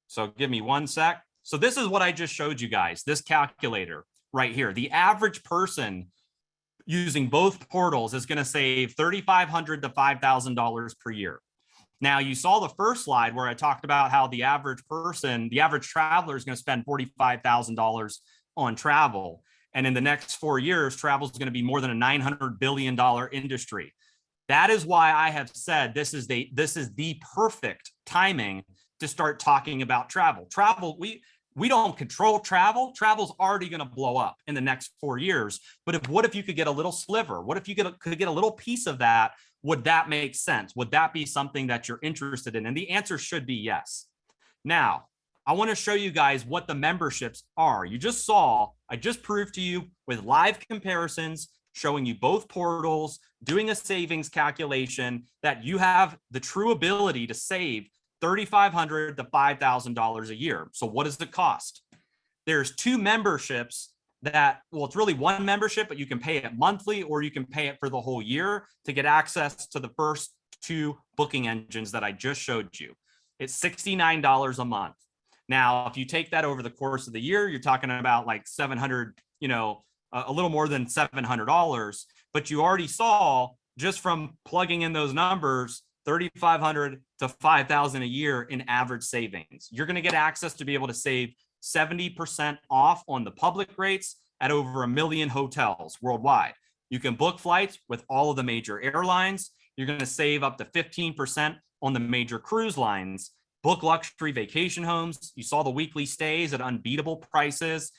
So give me 1 sec. So this is what I just showed you guys, this calculator right here. The average person using both portals is going to save $3,500 to $5,000 per year. Now, you saw the first slide where I talked about how the average person, the average traveler is going to spend $45,000 on travel. And in the next 4 years, travel is going to be more than a $900 billion industry. That is why I have said this is the perfect timing to start talking about travel. Travel, we don't control travel. Travel's already going to blow up in the next 4 years. But what if you could get a little sliver? What if you could get a little piece of that? Would that make sense? Would that be something that you're interested in? And the answer should be yes. Now, I want to show you guys what the memberships are. You just saw, I just proved to you with live comparisons, showing you both portals, doing a savings calculation, that you have the true ability to save $3,500 to $5,000 a year. So what does it cost? There's 2 memberships that, well, it's really 1 membership, but you can pay it monthly or you can pay it for the whole year to get access to the first 2 booking engines that I just showed you. It's $69 a month. Now, if you take that over the course of the year, you're talking about like 700, a little more than $700, but you already saw just from plugging in those numbers, $3,500 to $5,000 a year in average savings. You're going to get access to be able to save 70% off on the public rates at over 1 million hotels worldwide. You can book flights with all of the major airlines. You're going to save up to 15% on the major cruise lines. Book luxury vacation homes. You saw the weekly stays at unbeatable prices.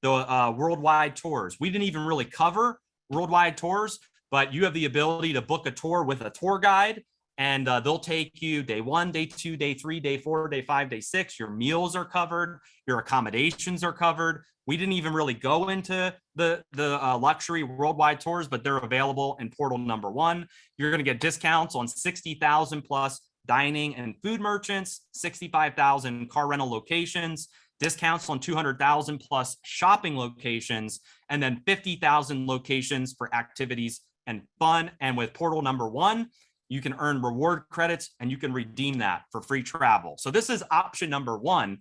The worldwide tours. We didn't even really cover worldwide tours, but you have the ability to book a tour with a tour guide, and they'll take you day 1, day 2, day 3, day 4, day 5, day 6. Your meals are covered. Your accommodations are covered. We didn't even really go into the luxury worldwide tours, but they're available in portal number 1. You're going to get discounts on 60,000 plus dining and food merchants, 65,000 car rental locations, discounts on 200,000 plus shopping locations, and then 50,000 locations for activities and fun. And with portal number 1, you can earn reward credits and you can redeem that for free travel. So this is option number 1.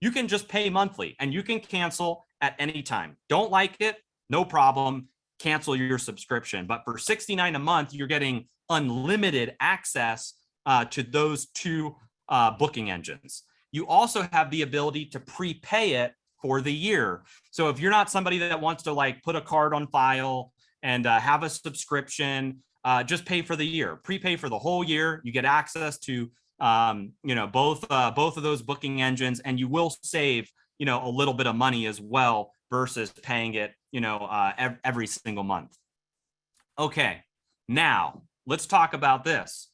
You can just pay monthly and you can cancel at any time. Don't like it? No problem. Cancel your subscription. But for $69 a month, you're getting unlimited access to those 2 booking engines. You also have the ability to prepay it for the year. So if you're not somebody that wants to like put a card on file and have a subscription, just pay for the year, prepay for the whole year. You get access to, both of those booking engines, and you will save, a little bit of money as well versus paying it, every single month. Okay, now let's talk about this.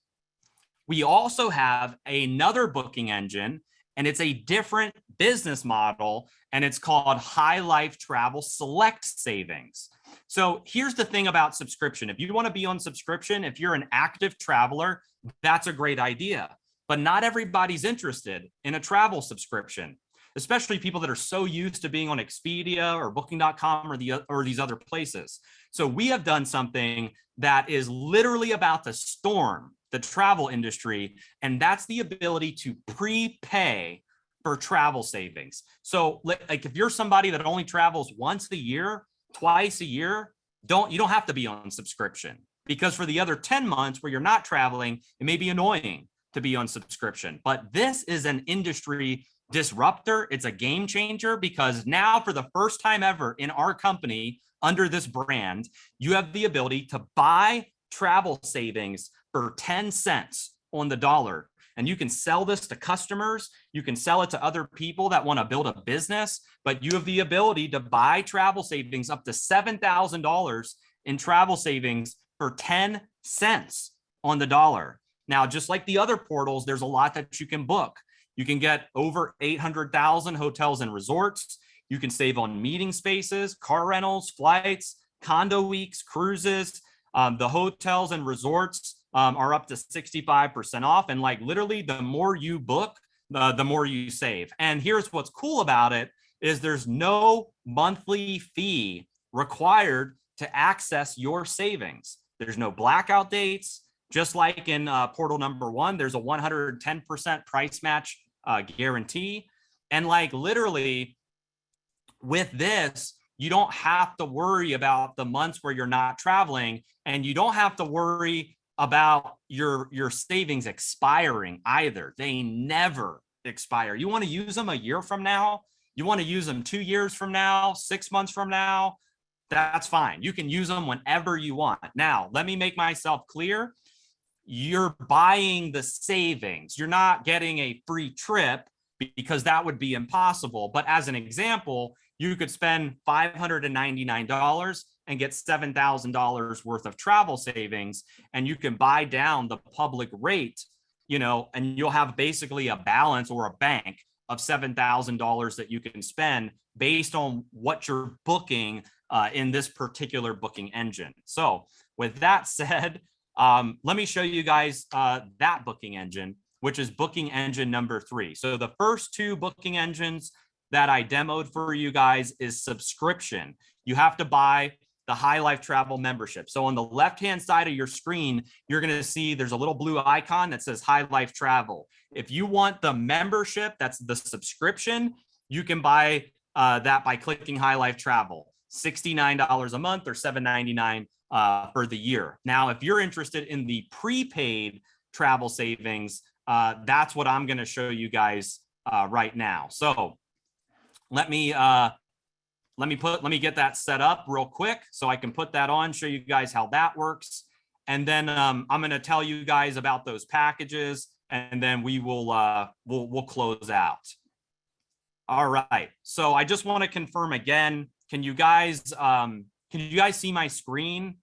We also have another booking engine, and it's a different business model, and it's called High Life Travel Select Savings. So here's the thing about subscription. If you want to be on subscription, if you're an active traveler, that's a great idea. But not everybody's interested in a travel subscription, especially people that are so used to being on Expedia or Booking.com or these other places. So we have done something that is literally about to storm the travel industry, and that's the ability to prepay for travel savings. So like if you're somebody that only travels once a year, twice a year, you don't have to be on subscription, because for the other 10 months where you're not traveling, it may be annoying to be on subscription. But this is an industry disruptor. It's a game changer, because now for the first time ever in our company under this brand, you have the ability to buy travel savings for 10 cents on the dollar. And you can sell this to customers. You can sell it to other people that want to build a business, but you have the ability to buy travel savings up to $7,000 in travel savings for 10 cents on the dollar. Now, just like the other portals, there's a lot that you can book. You can get over 800,000 hotels and resorts. You can save on meeting spaces, car rentals, flights, condo weeks, cruises. The hotels and resorts are up to 65% off. And like literally the more you book, the more you save. And here's what's cool about it is there's no monthly fee required to access your savings. There's no blackout dates. Just like in portal number 1, there's a 110% price match guarantee. And like literally with this, you don't have to worry about the months where you're not traveling, and you don't have to worry about your savings expiring either. They never expire. You want to use them a year from now, you want to use them 2 years from now, 6 months from now, that's fine. You can use them whenever you want. Now, let me make myself clear. You're buying the savings. You're not getting a free trip, because that would be impossible. But as an example, you could spend $599 and get $7,000 worth of travel savings, and you can buy down the public rate, and you'll have basically a balance or a bank of $7,000 that you can spend based on what you're booking in this particular booking engine. So with that said, let me show you guys that booking engine, which is booking engine number 3. So the first 2 booking engines that I demoed for you guys is subscription. You have to buy the High Life Travel membership. So on the left-hand side of your screen, you're going to see there's a little blue icon that says High Life Travel. If you want the membership, that's the subscription, you can buy that by clicking High Life Travel, $69 a month or $7.99 for the year. Now, if you're interested in the prepaid travel savings, that's what I'm going to show you guys right now. So let me get that set up real quick so I can put that on, show you guys how that works. And then I'm going to tell you guys about those packages, and then we will we'll close out. All right. So I just want to confirm again, can you guys see my screen?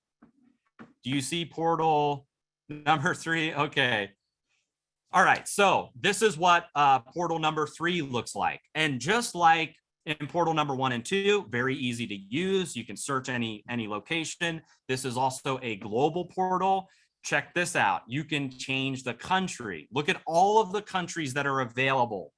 Do you see portal number 3? Okay. All right. So this is what portal number 3 looks like. And just like in portal number 1 and 2, very easy to use. You can search any location. This is also a global portal. Check this out. You can change the country. Look at all of the countries that are available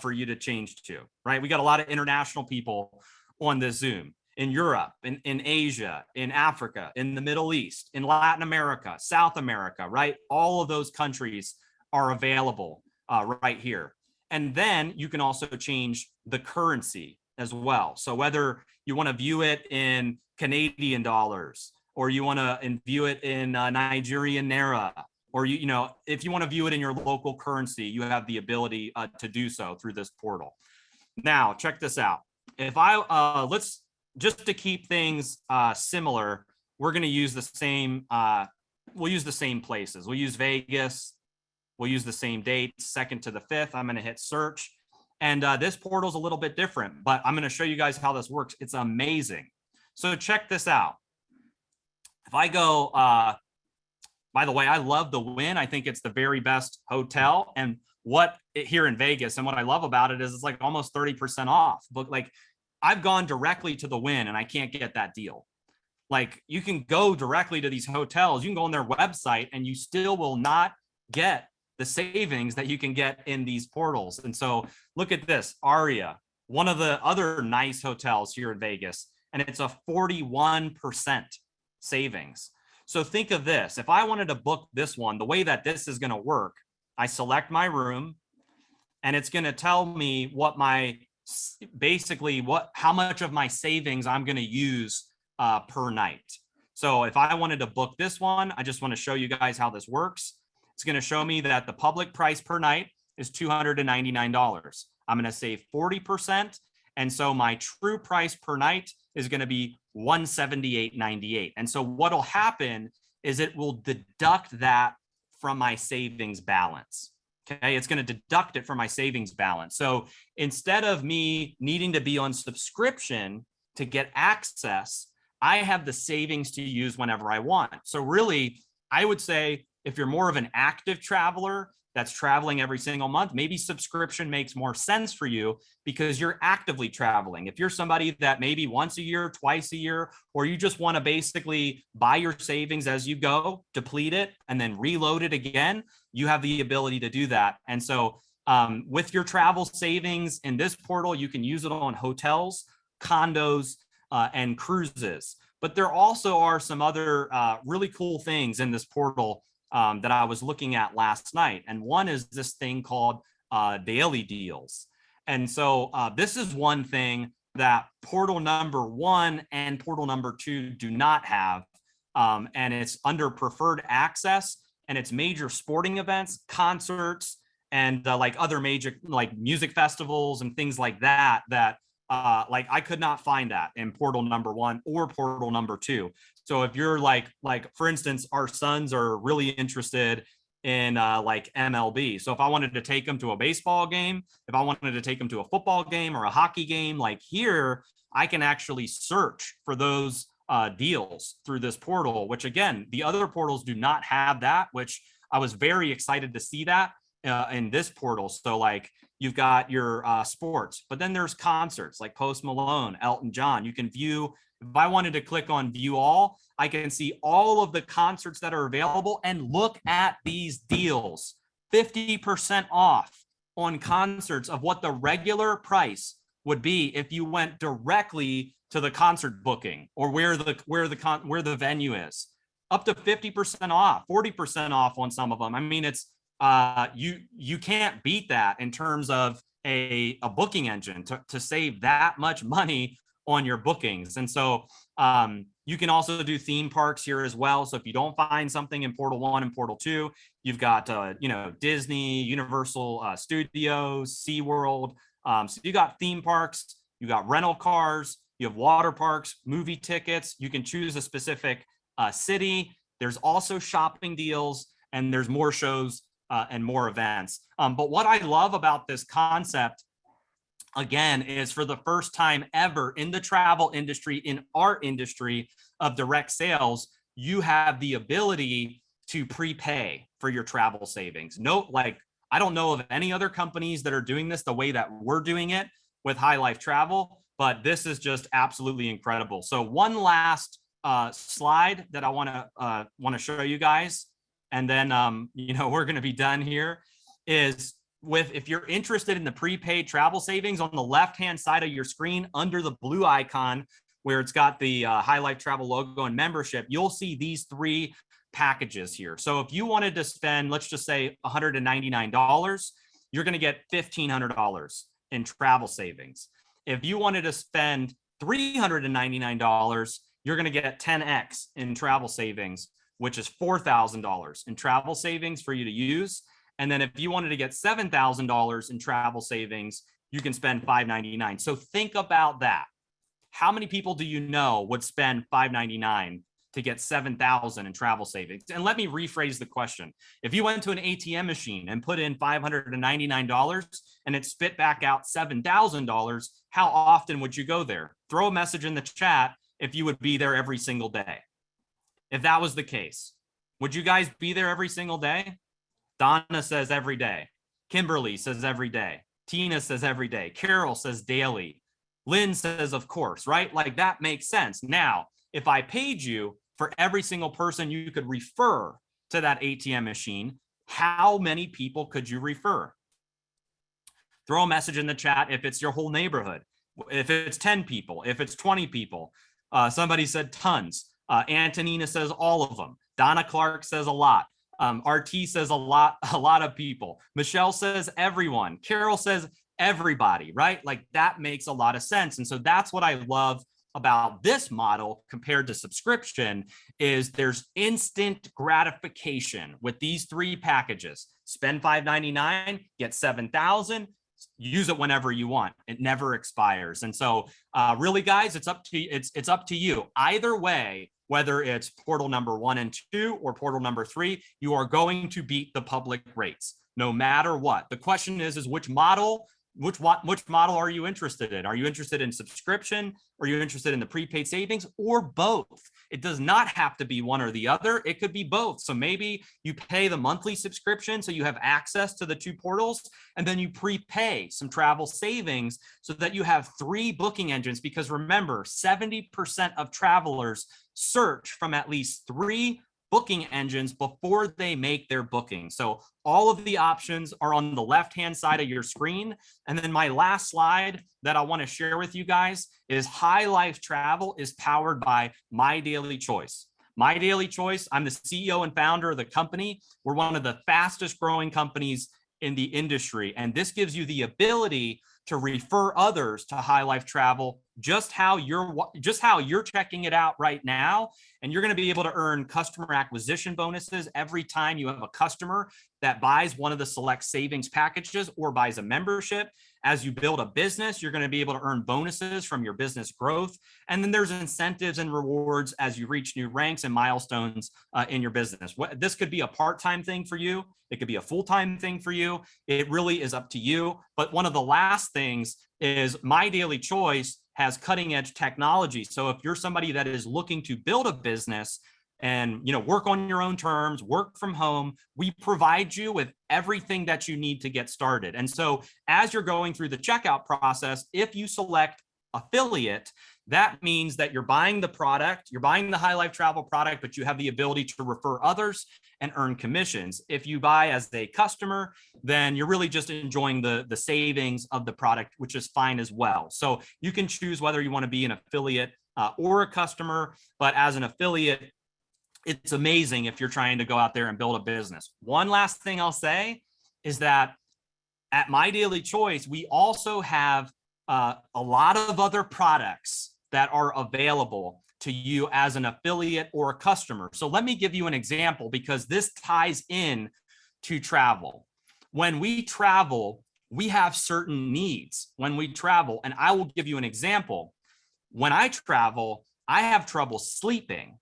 for you to change to, right? We got a lot of international people on this Zoom. In Europe, in Asia, in Africa, in the Middle East, in Latin America, South America, right? All of those countries are available right here. And then you can also change the currency as well. So whether you want to view it in Canadian dollars, or you want to view it in Nigerian naira, or if you want to view it in your local currency, you have the ability to do so through this portal. Now, check this out. If let's just to keep things similar, we're going to use the same. We'll use the same places. We'll use Vegas. We'll use the same dates, 2nd to the 5th. I'm going to hit search. And this portal is a little bit different, but I'm going to show you guys how this works. It's amazing. So check this out. If I go, by the way, I love the Wynn. I think it's the very best hotel. And here in Vegas, and what I love about it is it's like almost 30% off. But like, I've gone directly to the Wynn and I can't get that deal. Like, you can go directly to these hotels. You can go on their website and you still will not get the savings that you can get in these portals. And so look at this, Aria, one of the other nice hotels here in Vegas, and it's a 41% savings. So think of this. If I wanted to book this one, the way that this is going to work, I select my room and it's going to tell me what how much of my savings I'm going to use per night. So if I wanted to book this one, I just want to show you guys how this works. It's going to show me that the public price per night is $299. I'm going to save 40%. And so my true price per night is going to be $178.98. And so what'll happen is it will deduct that from my savings balance. Okay, it's going to deduct it from my savings balance. So instead of me needing to be on subscription to get access, I have the savings to use whenever I want. So really, I would say, if you're more of an active traveler that's traveling every single month, maybe subscription makes more sense for you because you're actively traveling. If you're somebody that maybe once a year, twice a year, or you just want to basically buy your savings as you go, deplete it, and then reload it again, you have the ability to do that. And so with your travel savings in this portal, you can use it on hotels, condos, and cruises. But there also are some other really cool things in this portal that I was looking at last night. And one is this thing called daily deals. And so this is one thing that portal number 1 and portal number 2 do not have. And it's under preferred access, and it's major sporting events, concerts, and like other major like music festivals and things like that, like I could not find that in portal number 1 or portal number 2. So if you're like for instance, our sons are really interested in like MLB. So if I wanted to take them to a baseball game, if I wanted to take them to a football game or a hockey game, like here, I can actually search for those deals through this portal, which again, the other portals do not have that, which I was very excited to see that in this portal. So like you've got your sports, but then there's concerts like Post Malone, Elton John. You can view, if I wanted to click on view all, I can see all of the concerts that are available and look at these deals, 50% off on concerts of what the regular price would be if you went directly to the concert booking or where the venue is, up to 50% off, 40% off on some of them. I mean, it's you can't beat that in terms of a booking engine to save that much money on your bookings. And so you can also do theme parks here as well. So if you don't find something in portal 1 and portal 2, you've got Disney, Universal Studios, SeaWorld. So you got theme parks, you got rental cars, you have water parks, movie tickets. You can choose a specific city. There's also shopping deals, and there's more shows and more events. But what I love about this concept, again, is for the first time ever in the travel industry, in our industry of direct sales, you have the ability to prepay for your travel savings. No, like, I don't know of any other companies that are doing this the way that we're doing it with High Life Travel, but this is just absolutely incredible. So one last slide that I want to show you guys, and then we're going to be done here, is with, if you're interested in the prepaid travel savings, on the left-hand side of your screen under the blue icon where it's got the High Life Travel logo and membership, you'll see these 3 packages here. So if you wanted to spend, let's just say $199, you're going to get $1,500 in travel savings. If you wanted to spend $399, you're going to get 10x in travel savings, which is $4,000 in travel savings for you to use. And then if you wanted to get $7,000 in travel savings, you can spend $599. So think about that. How many people do you know would spend $599 to get $7,000 in travel savings? And let me rephrase the question. If you went to an ATM machine and put in $599 and it spit back out $7,000, how often would you go there? Throw a message in the chat if you would be there every single day. If that was the case, would you guys be there every single day? Donna says every day. Kimberly says every day. Tina says every day. Carol says daily. Lynn says, of course, right? Like, that makes sense. Now, if I paid you for every single person you could refer to that ATM machine, how many people could you refer? Throw a message in the chat if it's your whole neighborhood, if it's 10 people, if it's 20 people. Somebody said tons. Antonina says all of them. Donna Clark says a lot. RT says a lot of people. Michelle says everyone. Carol says everybody, right? Like, that makes a lot of sense. And so that's what I love about this model compared to subscription, is there's instant gratification with these 3 packages. Spend $599, get $7,000, use it whenever you want. It never expires. And so really, guys, it's up to you. Either way, whether it's portal number 1 and 2 or portal number 3, you are going to beat the public rates no matter what. The question is which model are you interested in? Are you interested in subscription? Are you interested in the prepaid savings, or both? It does not have to be one or the other. It could be both. So maybe you pay the monthly subscription so you have access to the 2 portals, and then you prepay some travel savings so that you have 3 booking engines. Because remember, 70% of travelers search from at least 3 booking engines before they make their booking. So all of the options are on the left-hand side of your screen. And then my last slide that I want to share with you guys is High Life Travel is powered by MyDailyChoice. MyDailyChoice, I'm the CEO and founder of the company. We're one of the fastest growing companies in the industry. And this gives you the ability to refer others to High Life Travel just how you're checking it out right now. And you're going to be able to earn customer acquisition bonuses every time you have a customer that buys one of the select savings packages or buys a membership. As you build a business, you're going to be able to earn bonuses from your business growth. And then there's incentives and rewards as you reach new ranks and milestones in your business. This could be a part-time thing for you. It could be a full-time thing for you. It really is up to you. But one of the last things is MyDailyChoice has cutting-edge technology. So if you're somebody that is looking to build a business and work on your own terms, work from home, we provide you with everything that you need to get started. And so as you're going through the checkout process, if you select affiliate, that means that you're buying the product, you're buying the High Life Travel product, but you have the ability to refer others and earn commissions. If you buy as a customer, then you're really just enjoying the savings of the product, which is fine as well. So you can choose whether you want to be an affiliate or a customer, but as an affiliate, it's amazing if you're trying to go out there and build a business. One last thing I'll say is that at MyDailyChoice, we also have a lot of other products that are available to you as an affiliate or a customer. So let me give you an example because this ties in to travel. When we travel, we have certain needs when we travel, and I will give you an example. When I travel, I have trouble sleeping.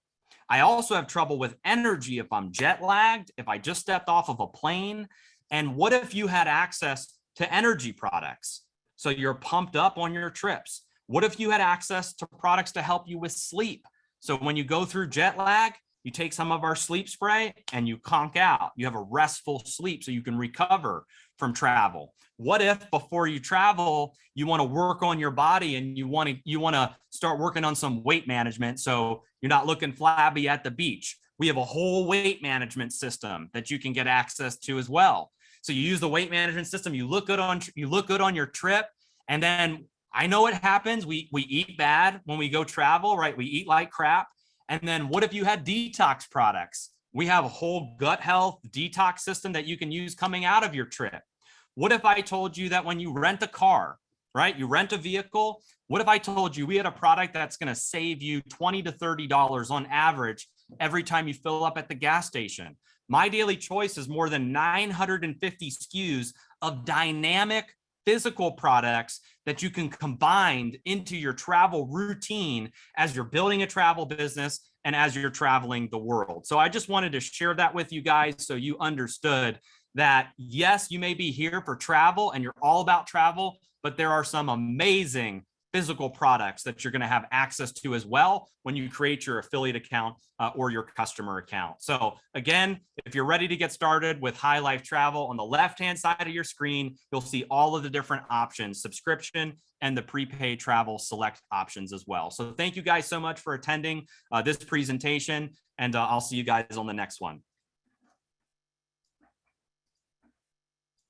I also have trouble with energy if I'm jet lagged, if I just stepped off of a plane. And what if you had access to energy products? So you're pumped up on your trips. What if you had access to products to help you with sleep? So when you go through jet lag, you take some of our sleep spray and you conk out. You have a restful sleep so you can recover from travel. What if before you travel, you want to work on your body and you want to start working on some weight management so you're not looking flabby at the beach? We have a whole weight management system that you can get access to as well. So you use the weight management system, you look good on your trip, and then I know it happens. We eat bad when we go travel, right? We eat like crap. And then what if you had detox products? We have a whole gut health detox system that you can use coming out of your trip. What if I told you that when you rent a car, right? You rent a vehicle. What if I told you we had a product that's going to save you $20 to $30 on average every time you fill up at the gas station? MyDailyChoice is more than 950 SKUs of dynamic physical products that you can combine into your travel routine as you're building a travel business and as you're traveling the world. So I just wanted to share that with you guys so you understood that, yes, you may be here for travel and you're all about travel, but there are some amazing physical products that you're going to have access to as well when you create your affiliate account or your customer account. So again, if you're ready to get started with High Life Travel, on the left-hand side of your screen, you'll see all of the different options, subscription and the prepaid travel select options as well. So thank you guys so much for attending this presentation, and I'll see you guys on the next one.